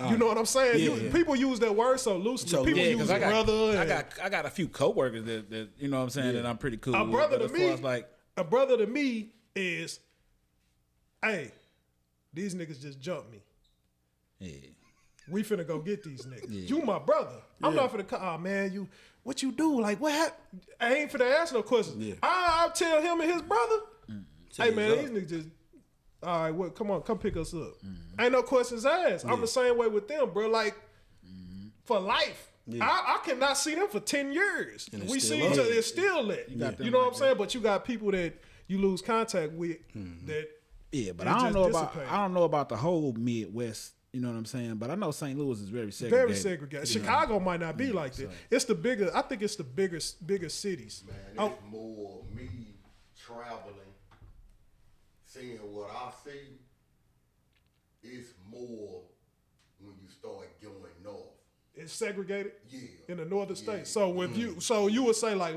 You know what I'm saying? yeah. People use that word so loosely. So, People Yeah, use because I brother. got a few coworkers that you know what I'm saying that I'm pretty cool a with. brother But to as me, far as like, a brother to me is, hey, these niggas just jumped me. yeah, We finna go get these niggas. You my brother. I'm not finna. Oh man, what you do? Like what happened? I ain't finna ask no questions. Yeah. I'll tell him and his brother. Hey Say man, it's these niggas just. All right, well, come on, come pick us up. Ain't no questions asked. I'm the same way with them, bro. Like for life. I cannot see them for 10 years. And it's We still see each lit. other. It's still lit. You got them You know what like I'm saying? But you got people that you lose contact with that. yeah. But It I don't just know about dissipated. I don't know about the whole Midwest. You know what I'm saying? But I know St. Louis is very segregated. Very segregated. Chicago might not be like that. It's the bigger. I think it's the bigger cities. Man, Oh, it's more me traveling, seeing what I see. It's more when you start going north. it's segregated Yeah. in the northern Yeah. states. So if you would say like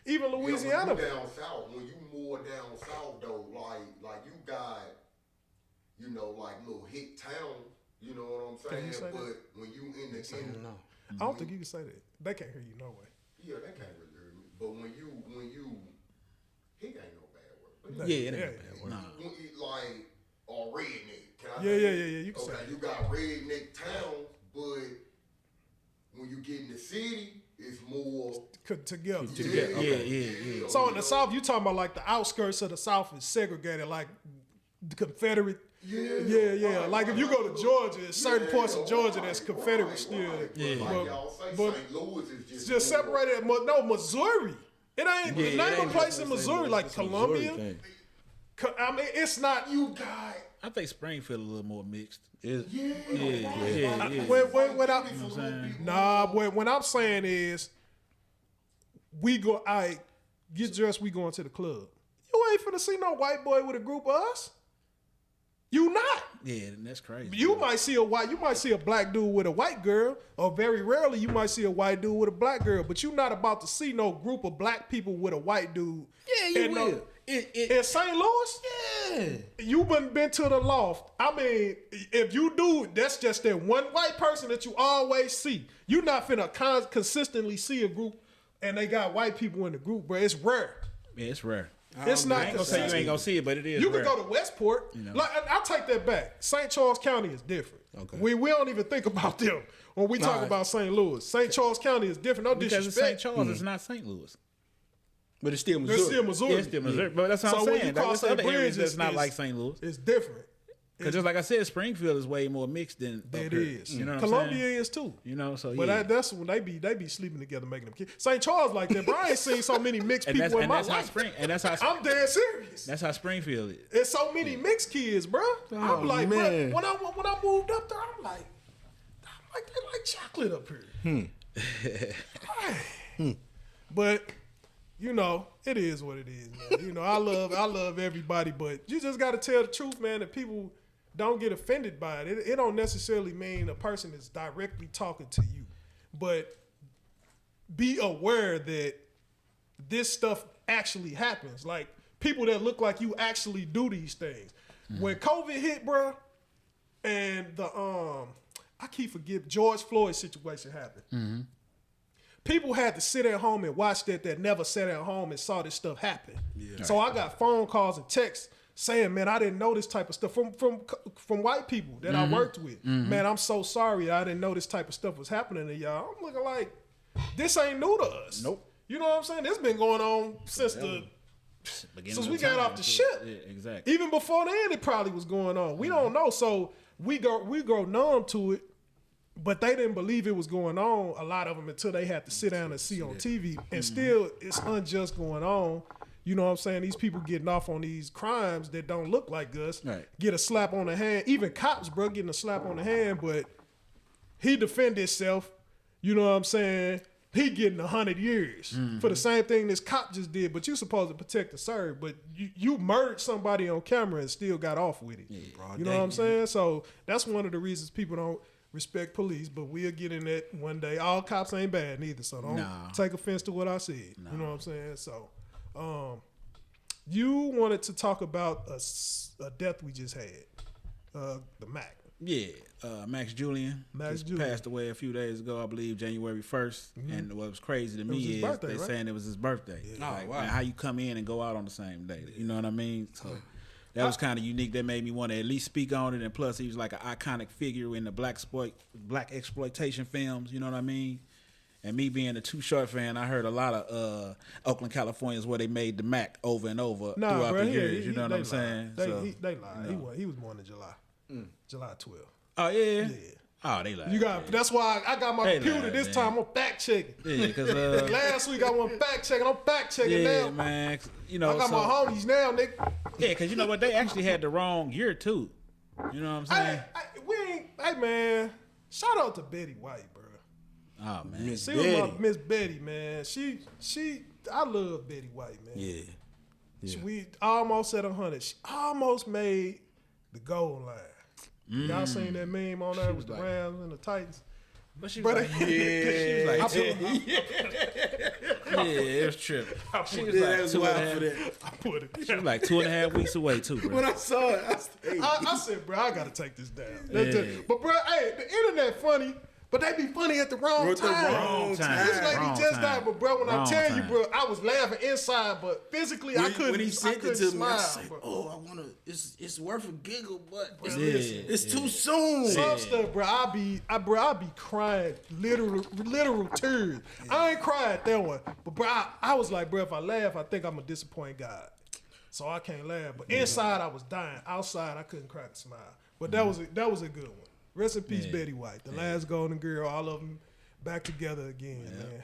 even Louisiana. Yeah, when you down south, when you more down south though, like you got, you know, like little hick towns. You know what I'm saying? Can you say that? But when you in the No. I don't think you can say that. They can't hear you no way. yeah, they can't really hear me. But when you hick ain't no bad word. Yeah, it ain't Yeah. no bad word. Nah. Like or redneck. Can I Yeah, say yeah. You can say okay, that. you got redneck towns, but when you get in the city, it's more Together. Yeah. So in the South, you talking about like the outskirts of the South is segregated, like the Confederate. Yeah. Like if you go to Georgia, there's certain parts of Georgia that's Confederate still. Like y'all say, but St. Louis is it's just just separated. No, Missouri. It ain't it not ain't a place in Missouri like It's a Missouri Columbia. thing. I mean, it's not. You got I think Springfield a little more mixed. It's, Yeah. When I'm saying is, we go. I get dressed. We going to the club. You ain't finna see no white boy with a group of us. You not. Yeah, and that's crazy. You might see a black dude with a white girl, or very rarely you might see a white dude with a black girl. But you're not about to see no group of black people with a white dude. Yeah, you in will. In St. Louis, Yeah. you been to the loft. I mean, if you do, that's just that one white person that you always see. You not finna consistently see a group and they got white people in the group, bro. It's rare. Yeah, it's rare. It's not I ain't gonna say you consistent. ain't gonna see it, but it is. You rare. can go to Westport. know. Like I'll take that back. St. Charles County is different. Okay. We don't even think about them when we talk Nah. about St. Louis. St. Charles County is different. No because it's disrespect. St. Charles, it's not St. Louis. But it's still Missouri. It's still Missouri. Yeah, it's still Missouri, but that's what So I'm when saying. you cross There's that other areas bridge, that's not it's- like St. Louis. It's different. Because just like I said, Springfield is way more mixed than up It here. is. You know what Columbia I'm saying? is too. You know, so But yeah. that's when they be sleeping together making them kids. St. Charles like that, but I ain't seen so many mixed and that's, people in and my that's how life. I'm dead serious. that's how Springfield is. There's so many mixed kids, bro. I'm like, man. bro, when I moved up there, I'm like they like chocolate up here. But you know, it is what it is, man. You know, I love everybody, but you just got to tell the truth, man. That people don't get offended by it. It don't necessarily mean a person is directly talking to you, but be aware that this stuff actually happens. Like people that look like you actually do these things. When COVID hit, bro, and the I keep forgetting George Floyd situation happened. People had to sit at home and watch that never sat at home and saw this stuff happen. Yeah. So I got phone calls and texts saying, man, I didn't know this type of stuff from white people that I worked with. Man, I'm so sorry I didn't know this type of stuff was happening to y'all. I'm looking like, this ain't new to us. Nope. You know what I'm saying? This been going on since we got off the ship. Yeah, exactly. Even before then, it probably was going on. We don't know. So we grow numb to it. But they didn't believe it was going on, a lot of them, until they had to sit down and see on TV. And still, it's unjust going on. You know what I'm saying? These people getting off on these crimes that don't look like us, get a slap on the hand. Even cops, bro, getting a slap on the hand, but he defend himself. You know what I'm saying? He getting 100 years for the same thing this cop just did. But you supposed to protect the serve. But you murdered somebody on camera and still got off with it. Yeah, you know what I'm saying? So that's one of the reasons people don't respect police, but we'll get in that one day. All cops ain't bad neither, so don't take offense to what I said. You know what I'm saying? So, you wanted to talk about a death we just had, the Mac. Yeah, Max Julian passed away a few days ago, I believe, January 1st. And what was crazy to me is birthday, saying it was his birthday. Yeah. Like, man, how you come in and go out on the same day? You know what I mean? So that was kind of unique. That made me want to at least speak on it. And plus, he was like an iconic figure in the black exploitation films. You know what I mean? And me being a Too Short fan, I heard a lot of Oakland, Californians where they made the Mac over and over throughout the years. You know what I'm saying? They lied. You know. He was born in July. July 12th. Oh, yeah? Yeah. Oh, they lied. That's why I got my computer this time. I'm fact checking. Yeah, because last week I went fact checking. I'm fact checking now. Yeah, man. You know, I got my homies now, nigga. Yeah, because you know what? They actually had the wrong year, too. You know what I'm saying? Hey, man. Shout out to Betty White, bro. Oh, man. Miss Betty, man. I love Betty White, man. Yeah. We almost at 100. She almost made the goal line. Y'all seen that meme on there with the Rams and the Titans? But she was like, it was tripping. She was like 2.5 weeks away too, bro. When I saw it, I said, bro, I gotta take this down. But bro, hey, the internet funny. But they be funny at the wrong time. This lady just died, but bro, when I tell you, bro, I was laughing inside, but physically I couldn't. When he sent it to me, I said, "Oh, I wanna." It's worth a giggle, but it's too soon. Some stuff, bro. I be crying, literal tears. I ain't cried at that one, but bro, I was like, bro, if I laugh, I think I'm gonna disappoint God, so I can't laugh. But inside, I was dying. Outside, I couldn't crack a smile. But that was a good one. Rest in peace, Betty White, the last Golden Girl. All of them back together again, man.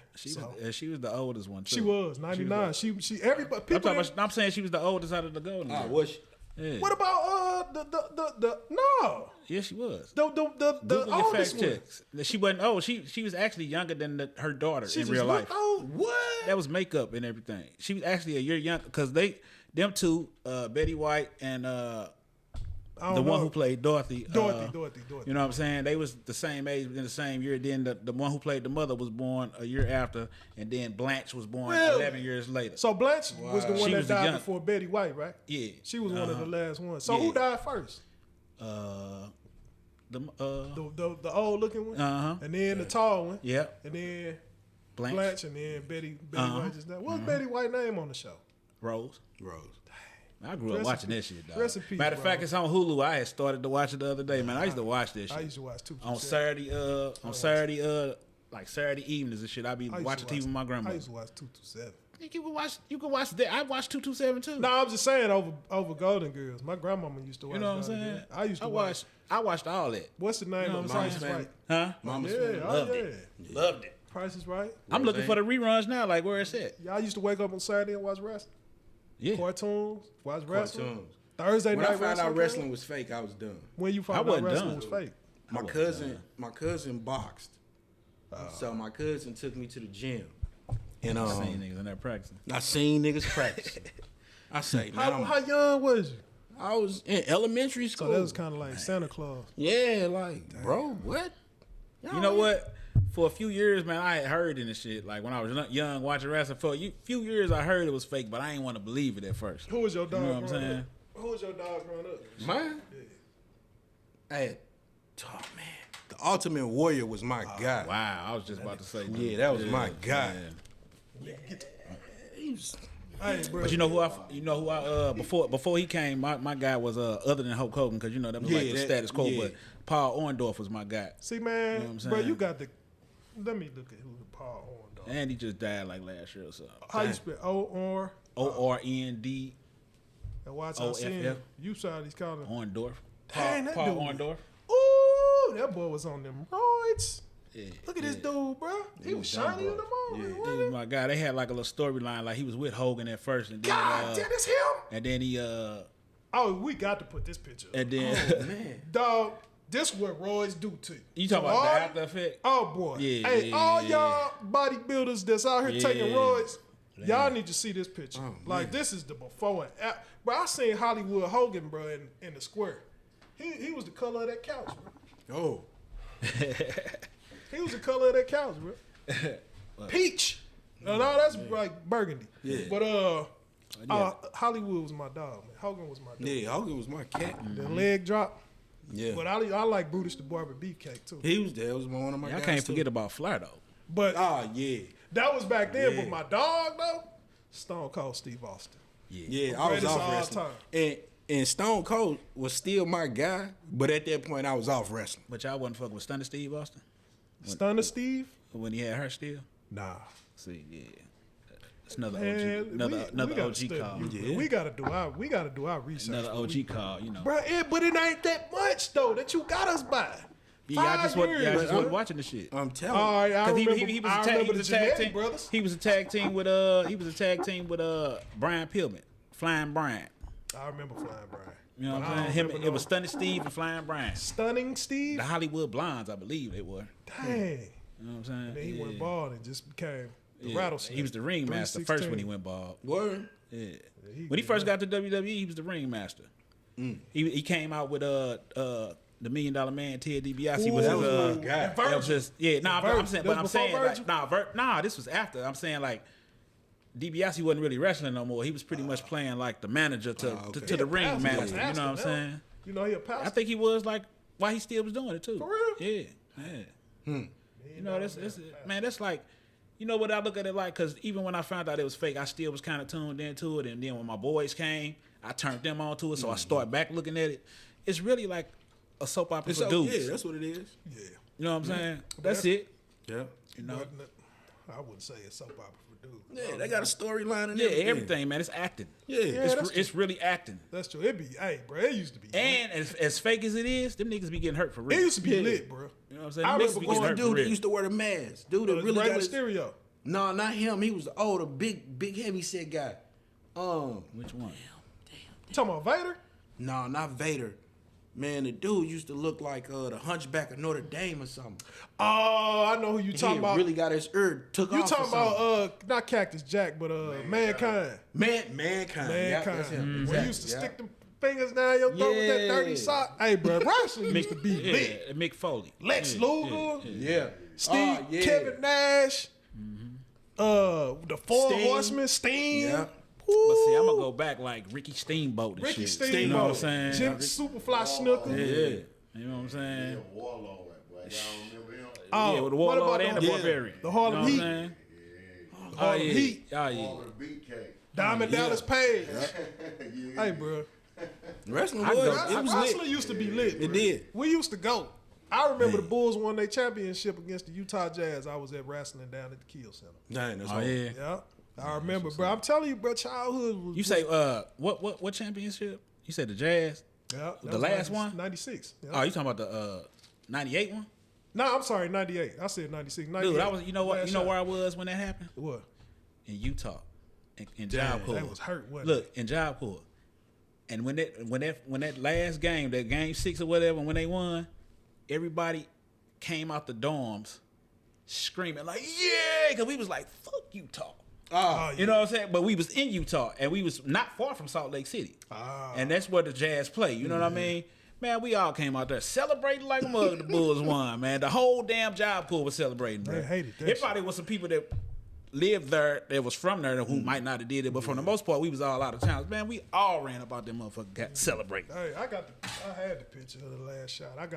She was the oldest one too. She was 99. She everybody. People I'm saying she was the oldest out of the Golden Girls. Was she? Yeah. What about the no? Yeah, she was. The Google your oldest fact checks. She wasn't old. She was actually younger than her daughter in real life. What? That was makeup and everything. She was actually a year younger because them two, Betty White and one who played Dorothy. Dorothy. You know what I'm saying? They was the same age in the same year. Then the one who played the mother was born a year after, and then Blanche was born 11 years later. So Blanche was the one that died before Betty White, right? Yeah. She was one of the last ones. So who died first? The old looking one? And then the tall one? Yeah. And then Blanche and then Betty White just died. What's Betty White's name on the show? Rose. I grew up watching that shit, dog. Rest in peace, Matter of fact, it's on Hulu. I had started to watch it the other day, man. I used to watch this shit. I used to watch too. On Saturday, like Saturday evenings and shit. I be watching TV with my grandma. I used to watch 227. You can watch that. I watched 227 too. No, I'm just saying over Golden Girls. My grandmama used to watch. You know what I'm saying? I used to watch. I watched all that. What's the name of Price is Right? Huh? Mama's Family. Loved it. Price is Right. I'm looking for the reruns now, like where it's at. Y'all used to wake up on Saturday and watch wrestling. Yeah. Cartoons, watch wrestling. Thursday night. When I found out wrestling was fake, I was done. When you found out wrestling was fake, my cousin boxed, so my cousin took me to the gym, and I seen niggas in there practicing. I seen niggas practicing. I say, man, how young was you? I was in elementary school. So that was kind of like Santa Claus. Yeah, like, bro, what? You know what? for a few years, man, I had heard in this shit. Like when I was young watching wrestling, for a few years I heard it was fake, but I ain't want to believe it at first. Who was your dog? You know what I'm growing saying? up? Who was your dog growing up? Mine? Hey, oh man, the Ultimate Warrior was my guy. Wow, I was just about to say. Yeah, that was my guy. man. He was, Hey, bro. But you know who I before he came, my guy was other than Hulk Hogan, because you know that was like the status quo. yeah. But Paul Orndorff was my guy, See, man, You know what I'm bro, saying? you got the. Let me look at who Paul Orndorff. and he just died like last year or so. How you spell O-R? ORND And watch I seen OFF. you saw these calling. Orndorff. Dang, that Paul dude. Orndorff. Ooh, that boy was on them roids. Yeah, Look at this dude, bro. He was shiny in the moment. He was my guy. They had like a little storyline, like he was with Hogan at first, and then God damn, it's him. and then he Oh, we got to put this picture up. and then man. Dog, this what roids do to you. you talking So about the all- after effect? Oh, boy. Yeah, Hey, yeah, all yeah, y'all bodybuilders that's out here taking Yeah. roids, y'all need to see this picture. Like, this is the before and after. Bro, I seen Hollywood Hogan, bro, in the square. He was the color of that couch, bro. Oh, He was the color of that couch, bro. Peach. No, that's like burgundy. Yeah. But Hollywood was my dog, man. Hogan was my dog. yeah, Hogan was my cat. The leg drop. Yeah, But I like Brutus the Barber Beefcake too. he was there. Was one of my Y'all guys can't too. forget about Flair though. But Oh yeah, that was back then. Yeah. But my dog though, Stone Cold Steve Austin. yeah. I was Greatest off of all wrestling, time. and Stone Cold was still my guy. But at that point, I was off wrestling. But y'all wasn't fucking with Stunner Steve Austin Stunner Steve? when he had her still. Nah. See, yeah, it's another Man, OG, another gotta OG study call, you, Yeah. We gotta do our research. another OG call. You know, Bro, but it ain't that much though that you got us by. yeah, y'all just wasn't but- watching the shit. I'm telling All right, I Because remember, he was I a tag, remember he the was a tag Genetic team. brothers. He was a tag team with Brian Pillman, Flying Brian. I remember Flying Brian. You know But what I I'm don't saying? remember It was Stunning Steve and Flying Brian. Stunning Steve. The Hollywood Blondes, I believe they were. Dang. You know what I'm saying? Then he Yeah. went bald and just became the Yeah. rattlesnake. He was the ringmaster first when he went bald. Word. Yeah. he When he did first got to WWE, he was the ringmaster. He came out with the $1 Million Man Ted DiBiase was that his, was my guy. And that was Virgil. just I'm Virgil. saying, That but I'm was saying before like this was after. I'm saying like DiBiase wasn't really wrestling no more. He was pretty much playing like the manager to okay. to the He a pastor. ringmaster. He a You know what I'm pastor now. saying? You know he a pastor. I think he was like why he still was doing it too. For real? Yeah, yeah. You know, that's man, that's like, you know what I look at it like, because even when I found out it was fake, I still was kind of tuned into it. And then when my boys came, I turned them on to it. So I start back looking at it. It's really like a soap opera for dudes. Yeah, that's what it is. Yeah. You know what I'm saying? That's it. Yeah. You know, I wouldn't say it's soap opera for dudes. Yeah, they got a storyline and Yeah, everything. everything, man. It's acting. Yeah. It's really acting. That's true. Hey, bro, it used to be. And as fake as it is, them niggas be getting hurt for real. it used to be Yeah. lit, bro. You know what I'm saying? I Them niggas remember be What's getting the hurt for dude that real. used to wear the mask? Dude that really Rey got his... Mysterio. No, not him. He was the older, big heavy set guy. Which one? Talking about Vader? No, not Vader. Man, the dude used to look like the Hunchback of Notre Dame or something. Oh, I know who you He talking about. really got his ear took You off. talking or something. about not Cactus Jack, but Mankind. Mankind. Yeah, Mankind. that's him. When you Exactly. used to Yeah. stick them fingers down your throat with that Yeah. dirty sock. Hey, bro, wrestling used to be lit. Yeah, Mick Foley. Lex Yeah, Luger, Yeah. Steve, Oh, yeah. Kevin Nash, the Four Sting. Horsemen, Sting. Yeah. But see, I'm gonna go back like Ricky Steamboat and Ricky shit. Steamboat, You know what I'm saying? Jim Superfly Snooker. Yeah. You know what I'm saying? Yeah, Warlord, boy. Y'all remember him? Oh, Yeah, with the what Warlord about and the the- Barbarian. the Harlem you know Heat. What I'm saying? Harlem yeah. Heat. Oh, yeah. All the beat cake. Diamond Dallas Page. Yeah. Hey, bro. Wrestling I was, go- it was Wrestling lit. used to be lit. It bro. did. We used to go. I remember the Bulls won their championship against the Utah Jazz. I was at wrestling down at the Kiel Center. Dang, that's Oh all. yeah. Yeah, I remember, bro. I'm telling you, bro. Childhood was. You say what championship? You said the Jazz? Yeah, that the was last one? 96. Yeah. Oh, you talking about the 98 one? No, I'm sorry, 98. I said 96. 98. Dude, I was. You know what? Last You know shot. where I was when that happened? What? In Utah, in Damn, Job Corps. that was hurt. Wasn't Look, in Job Corps. And when that last game, that game 6 or whatever, when they won, everybody came out the dorms screaming like, yeah, because we was like, fuck Utah. Oh, You know what I'm saying? But we was in Utah, and we was not far from Salt Lake City. And that's where the Jazz play. You know what I mean? Man, we all came out there celebrating like a mug. The Bulls won, man. The whole damn job pool was celebrating, bro. They hated that It probably was some people that lived there, that was from there, who might not have did it, but for the most part, we was all out of town. Man, we all ran about them motherfuckers, got celebrating. Hey, I had the picture of the last shot. I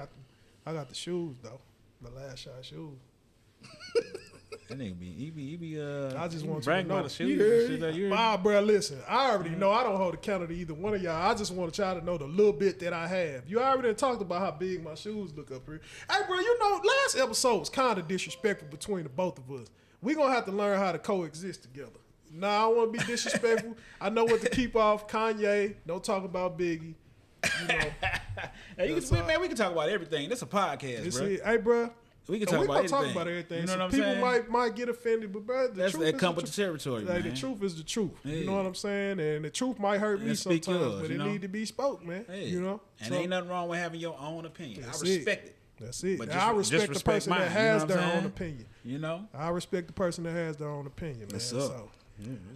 got the shoes though. The last shot shoes. That nigga be I just want you to bragging know. about the shoes. Nah, bro, listen. I already know I don't hold a counter to either one of y'all. I just want y'all to know the little bit that I have. You already talked about how big my shoes look up here. Hey, bro, you know, last episode was kind of disrespectful between the both of us. We gonna have to learn how to coexist together. Nah, I don't want to be disrespectful. I know what to keep off. Kanye, don't talk about Biggie. You know, Man, we can talk about everything. This a podcast, bro. Hey, bro. We can talk about everything. everything. You know So what I'm people saying? might get offended, but bro, That's truth that is come the with the territory, Like, man. the truth is the truth. You Yeah. know what I'm saying? And the truth might hurt me And speak sometimes, yours, but you it know? need to be spoke, man. Hey. You know? And So, ain't nothing wrong with having your own opinion. I That's respect it. That's it. But And I respect the respect person mine, that you know has what I'm their own saying? opinion. You know? I respect the person that has their own opinion, man. What's up? So,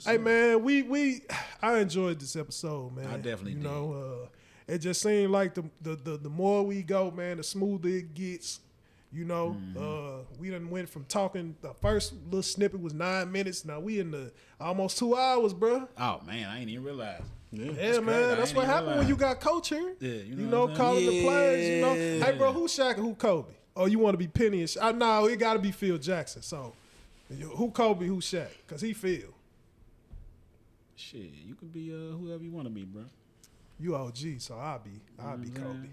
hey, man, I enjoyed this episode, man. I definitely you did. know, it just seemed like the more we go, man, the smoother it gets. You know, we done went from talking. The first little snippet was 9 minutes. Now we in the almost 2 hours, bro. Oh, man, I ain't even realize. Yeah, crazy. man, I that's ain't what even happened when realize. you got coach here. Yeah, you you know, know what I'm calling the plays. You know, Yeah. hey, bro, who's Shaq and who Kobe? Oh, you want to be Penny and Shaq? No, it got to be Phil Jackson. So, who Kobe, who Shaq? Cause he Phil. Shit, you could be whoever you want to be, bro. You OG, so I'll be Mm-hmm. Kobe.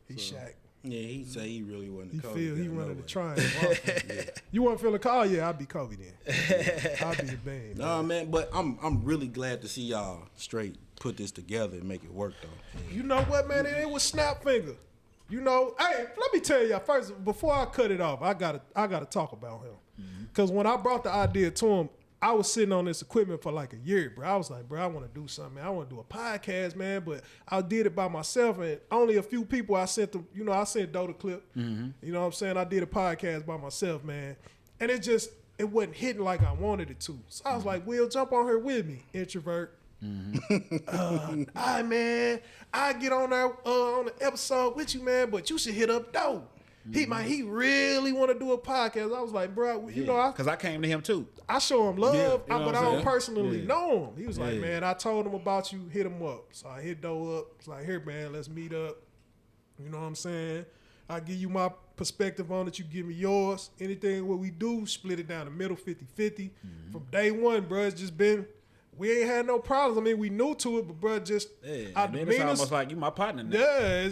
He Shaq. Yeah, he say he really wasn't He the coach. Phil. He got running the nowhere. triangle. You want Phil a call? Yeah, I'll be Kobe then. I'll be the band. Nah, man, but I'm really glad to see y'all straight put this together and make it work though. You know what, man? It was snap finger. You know, hey, let me tell y'all first. Before I cut it off, I gotta talk about him. Cause when I brought the idea to him, I was sitting on this equipment for like a year, bro. I was like, bro, I want to do something, man. I want to do a podcast, man. But I did it by myself, and only a few people I sent them. You know, I sent Doe the clip. You know what I'm saying? I did a podcast by myself, man, and it wasn't hitting like I wanted it to. So I was like, Will, jump on here with me, introvert. All right, man. I get on there on the episode with you, man. But you should hit up Doe. He really want to do a podcast. I was like, bro, you know, Because I came to him, too. I show him love, Yeah, you know but what I I'm don't saying? personally Yeah. know him. He was like, Yeah. man, I told him about you, hit him up. So I hit Doe up. It's like, here, man, let's meet up. You know what I'm saying? I give you my perspective on it. You give me yours. Anything what we do, split it down the middle, 50-50. From day one, bro, it's just been, we ain't had no problems. I mean, we new to it, but bro, just Yeah, our and then it's demeanors. almost like you my partner now. Yeah,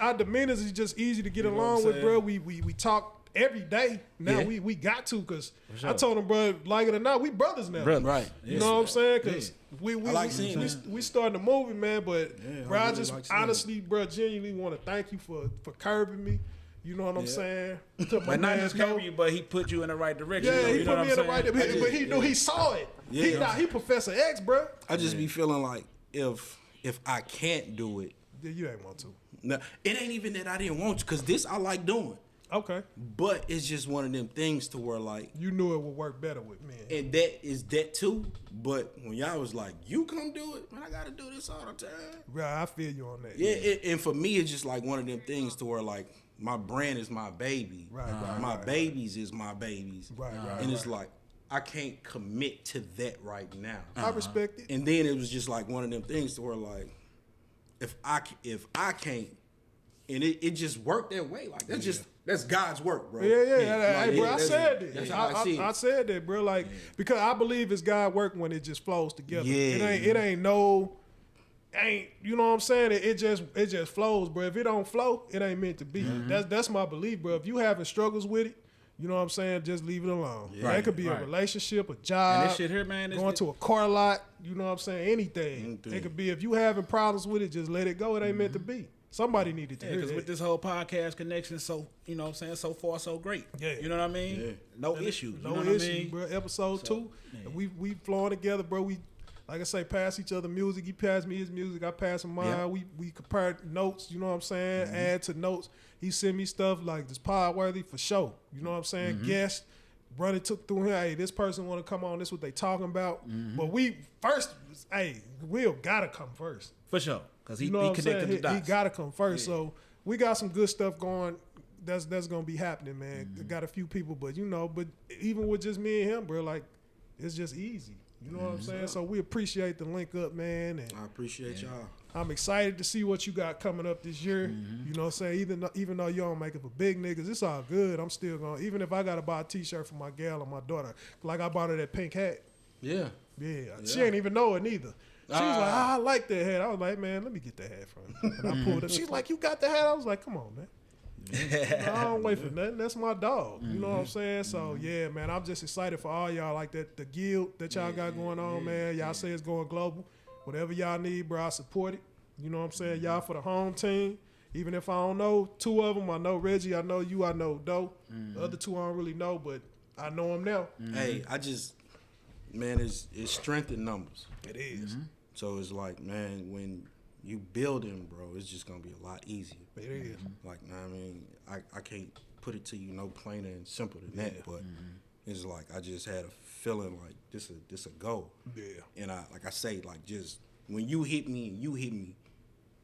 our demeanors is just easy to get You know along what I'm with, saying? bro. We talk every day. Now Yeah. we got to, because sure. I told him, bro, like it or not, we brothers now. Brothers. Right. You know what I'm saying? Because we like seeing we starting the movie, man. But Yeah, I bro, I really just like seeing honestly, bro, genuinely want to thank you for curbing me. You know what I'm saying? To my But not man, just Doe. cover you, but he put you in the right direction. Yeah, though, he you know put what me in I'm the right. saying? But he knew he saw it. Yeah. He Professor X, bro. I just be feeling like if I can't do it, Yeah, you ain't want to. no, it ain't even that I didn't want to, because this I like doing. Okay, But it's just one of them things to where like, you knew it would work better with me. and that is that too. But when y'all was like, you come do it, man, I gotta do this all the time. Bro, I feel you on that. Yeah, and for me, it's just like one of them things to where like my brand is my baby. Right, my right. babies is my babies. Right, And it's like I can't commit to that right now. I respect it. And then it was just like one of them things to where like if I can't, and it just worked that way. Like that's God's work, bro. Yeah. Like, Hey, bro, I that's- said that. That's how I see it. I said that, bro. Like, because I believe it's God working when it just flows together. Yeah. It ain't you know what I'm saying? It just flows, bro. If it don't flow, it ain't meant to be. That's my belief, bro. If you having struggles with it, you know what I'm saying? Just leave it alone. Yeah. Right? It could be a Right. relationship, a job, And this shit here, man, going to a car lot. You know what I'm saying? Anything. Anything. It could be, if you having problems with it, just let it go. It ain't meant to be. Somebody needed to Yeah, hear because that. with this whole podcast connection, so you know what I'm saying, so far so great. Yeah. You know what I mean? Yeah. No issues. No you know issue, what I mean? bro. Episode 2, and we flowing together, bro. We, like I say, pass each other music. He passed me his music. I passed him mine. Yeah. We compared notes. You know what I'm saying? Add to notes. He sent me stuff like this pod worthy for sure. You know what I'm saying? Guest. Run it took through him. Hey, this person want to come on. This what they talking about. But we first, hey, Will gotta come first. For sure. Because he You know what I'm connected saying? the dots. He got to come first. So we got some good stuff going. That's gonna be happening, man. Got a few people, but even with just me and him, bro, like it's just easy. You know what I'm saying? So we appreciate the link up, man. And I appreciate y'all. I'm excited to see what you got coming up this year. You know what I'm saying? Even though you don't make it for big niggas, it's all good. I'm still going, even if I got to buy a t-shirt for my gal or my daughter, like I bought her that pink hat. Yeah. Yeah. She ain't even know it neither. She was like, I like that hat. I was like, man, let me get that hat from you. And I pulled it. She's like, you got the hat? I was like, come on, man. I don't wait for nothing. That's my dog. You know what I'm saying? So yeah, man, I'm just excited for all y'all, like that the guild that y'all got going on, man. Y'all say it's going global. Whatever y'all need, bro, I support it. You know what I'm saying? Y'all for the home team. Even if I don't know two of them, I know Reggie, I know you, I know Doe. The other two I don't really know, but I know them now. Hey, man, it's strength in numbers. It is. So it's like, man, when you building, bro, it's just gonna be a lot easier. It is. Like, I mean, I can't put it to you no plainer and simpler than that, but it's like I just had a feeling like this a goal. Yeah. And like I say, like just when you hit me,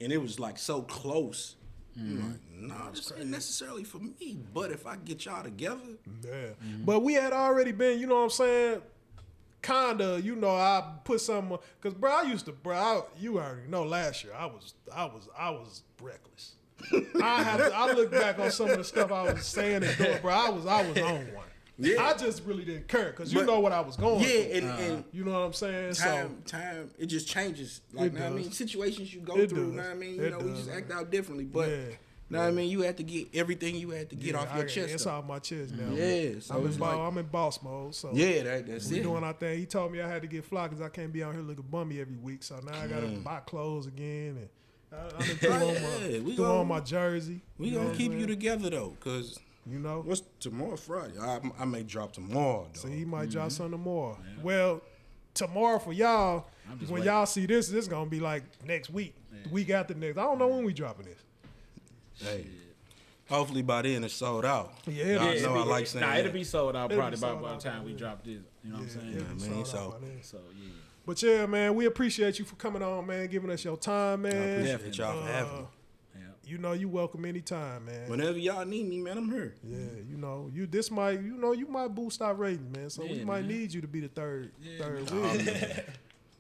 and it was like so close. You're like, nah, this ain't necessarily for me. But if I get y'all together, Yeah. But we had already been, you know what I'm saying? Kinda, I put some, cause bro, you already know last year I was reckless. I look back on some of the stuff I was saying and doing, bro. I was on one. Yeah. I just really didn't care, cause you know what I was going through. and You know what I'm saying? time, it just changes. Like, It know what I does. mean, situations you go It through, does. know what I mean? It We does, just act man. out differently. But, know what I mean? You had to get everything you had to get off your chest. It's though. off my chest now. Yeah, so I'm it's I'm in boss mode. So Yeah, that's we it. doing our thing. He told me I had to get fly because I can't be out here looking bummy every week. So now I gotta buy clothes again, and I'm threw on my jersey. We know gonna what keep I'm you saying? together though, cause what's tomorrow Friday? I may drop tomorrow though. So he might drop something tomorrow. Well, tomorrow for y'all, when y'all see this is gonna be like next week, the week after next. I don't know when we dropping this. Hey, hopefully by then it's sold out. Yeah, I it'll know be- I like saying it'll that. be sold out It'll probably be by sold the out time by we then. drop this. You know what I'm saying? it'll be man, sold out so- by then. So yeah. But yeah, man, we appreciate you for coming on, man, giving us your time, I man. appreciate y'all for having me. You welcome anytime, man. Whenever y'all need me, man, I'm here. Yeah, you might boost our rating, man. So we might need you to be the third wheel.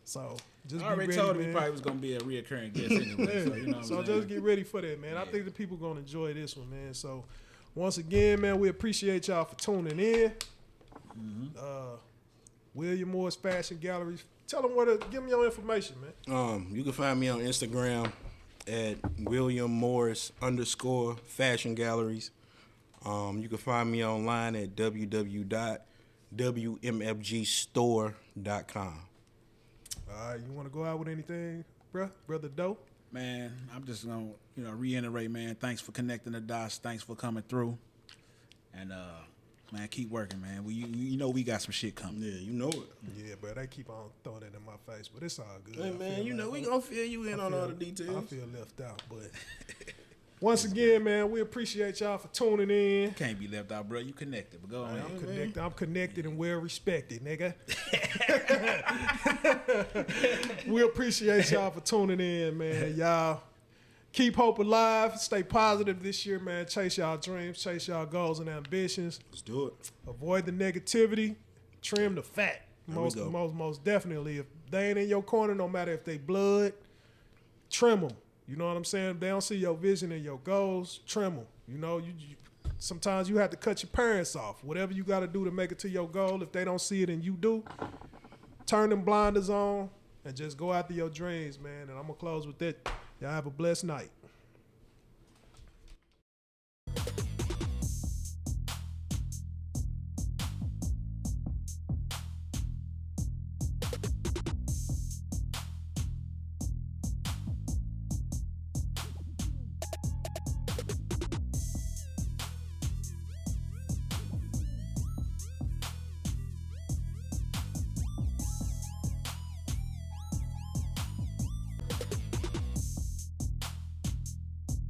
So just I be already ready, told him man. he probably was gonna be a reoccurring guest anyway. So you know what I'm So saying? just get ready for that, man. I think the people gonna enjoy this one, man. So once again, man, we appreciate y'all for tuning in. William Morris Fashion Galleries. Tell them give them your information, man. You can find me on Instagram at William_Morris_ Galleries. You can find me online at www.WMFGstore.com. All right, you want to go out with anything, brother Doe? Man, I'm just gonna reiterate, man. Thanks for connecting the dots. Thanks for coming through, and man, keep working, man. We we got some shit coming. Yeah, you know it. Yeah, but they keep on throwing it in my face, but it's all good. Hey, I man, feel we gonna fill you in on all the details. I feel left out, but once again, man, we appreciate y'all for tuning in. Can't be left out, bro. You connected, but go on. I'm connected and well respected, nigga. We appreciate y'all for tuning in, man. Y'all keep hope alive. Stay positive this year, man. Chase y'all dreams, chase y'all goals and ambitions. Let's do it. Avoid the negativity. Trim the fat. Most definitely. If they ain't in your corner, no matter if they blood, trim them. You know what I'm saying? If they don't see your vision and your goals, trim them. Sometimes you have to cut your parents off. Whatever you got to do to make it to your goal, if they don't see it and you do, turn them blinders on and just go after your dreams, man. And I'm going to close with that. Y'all have a blessed night.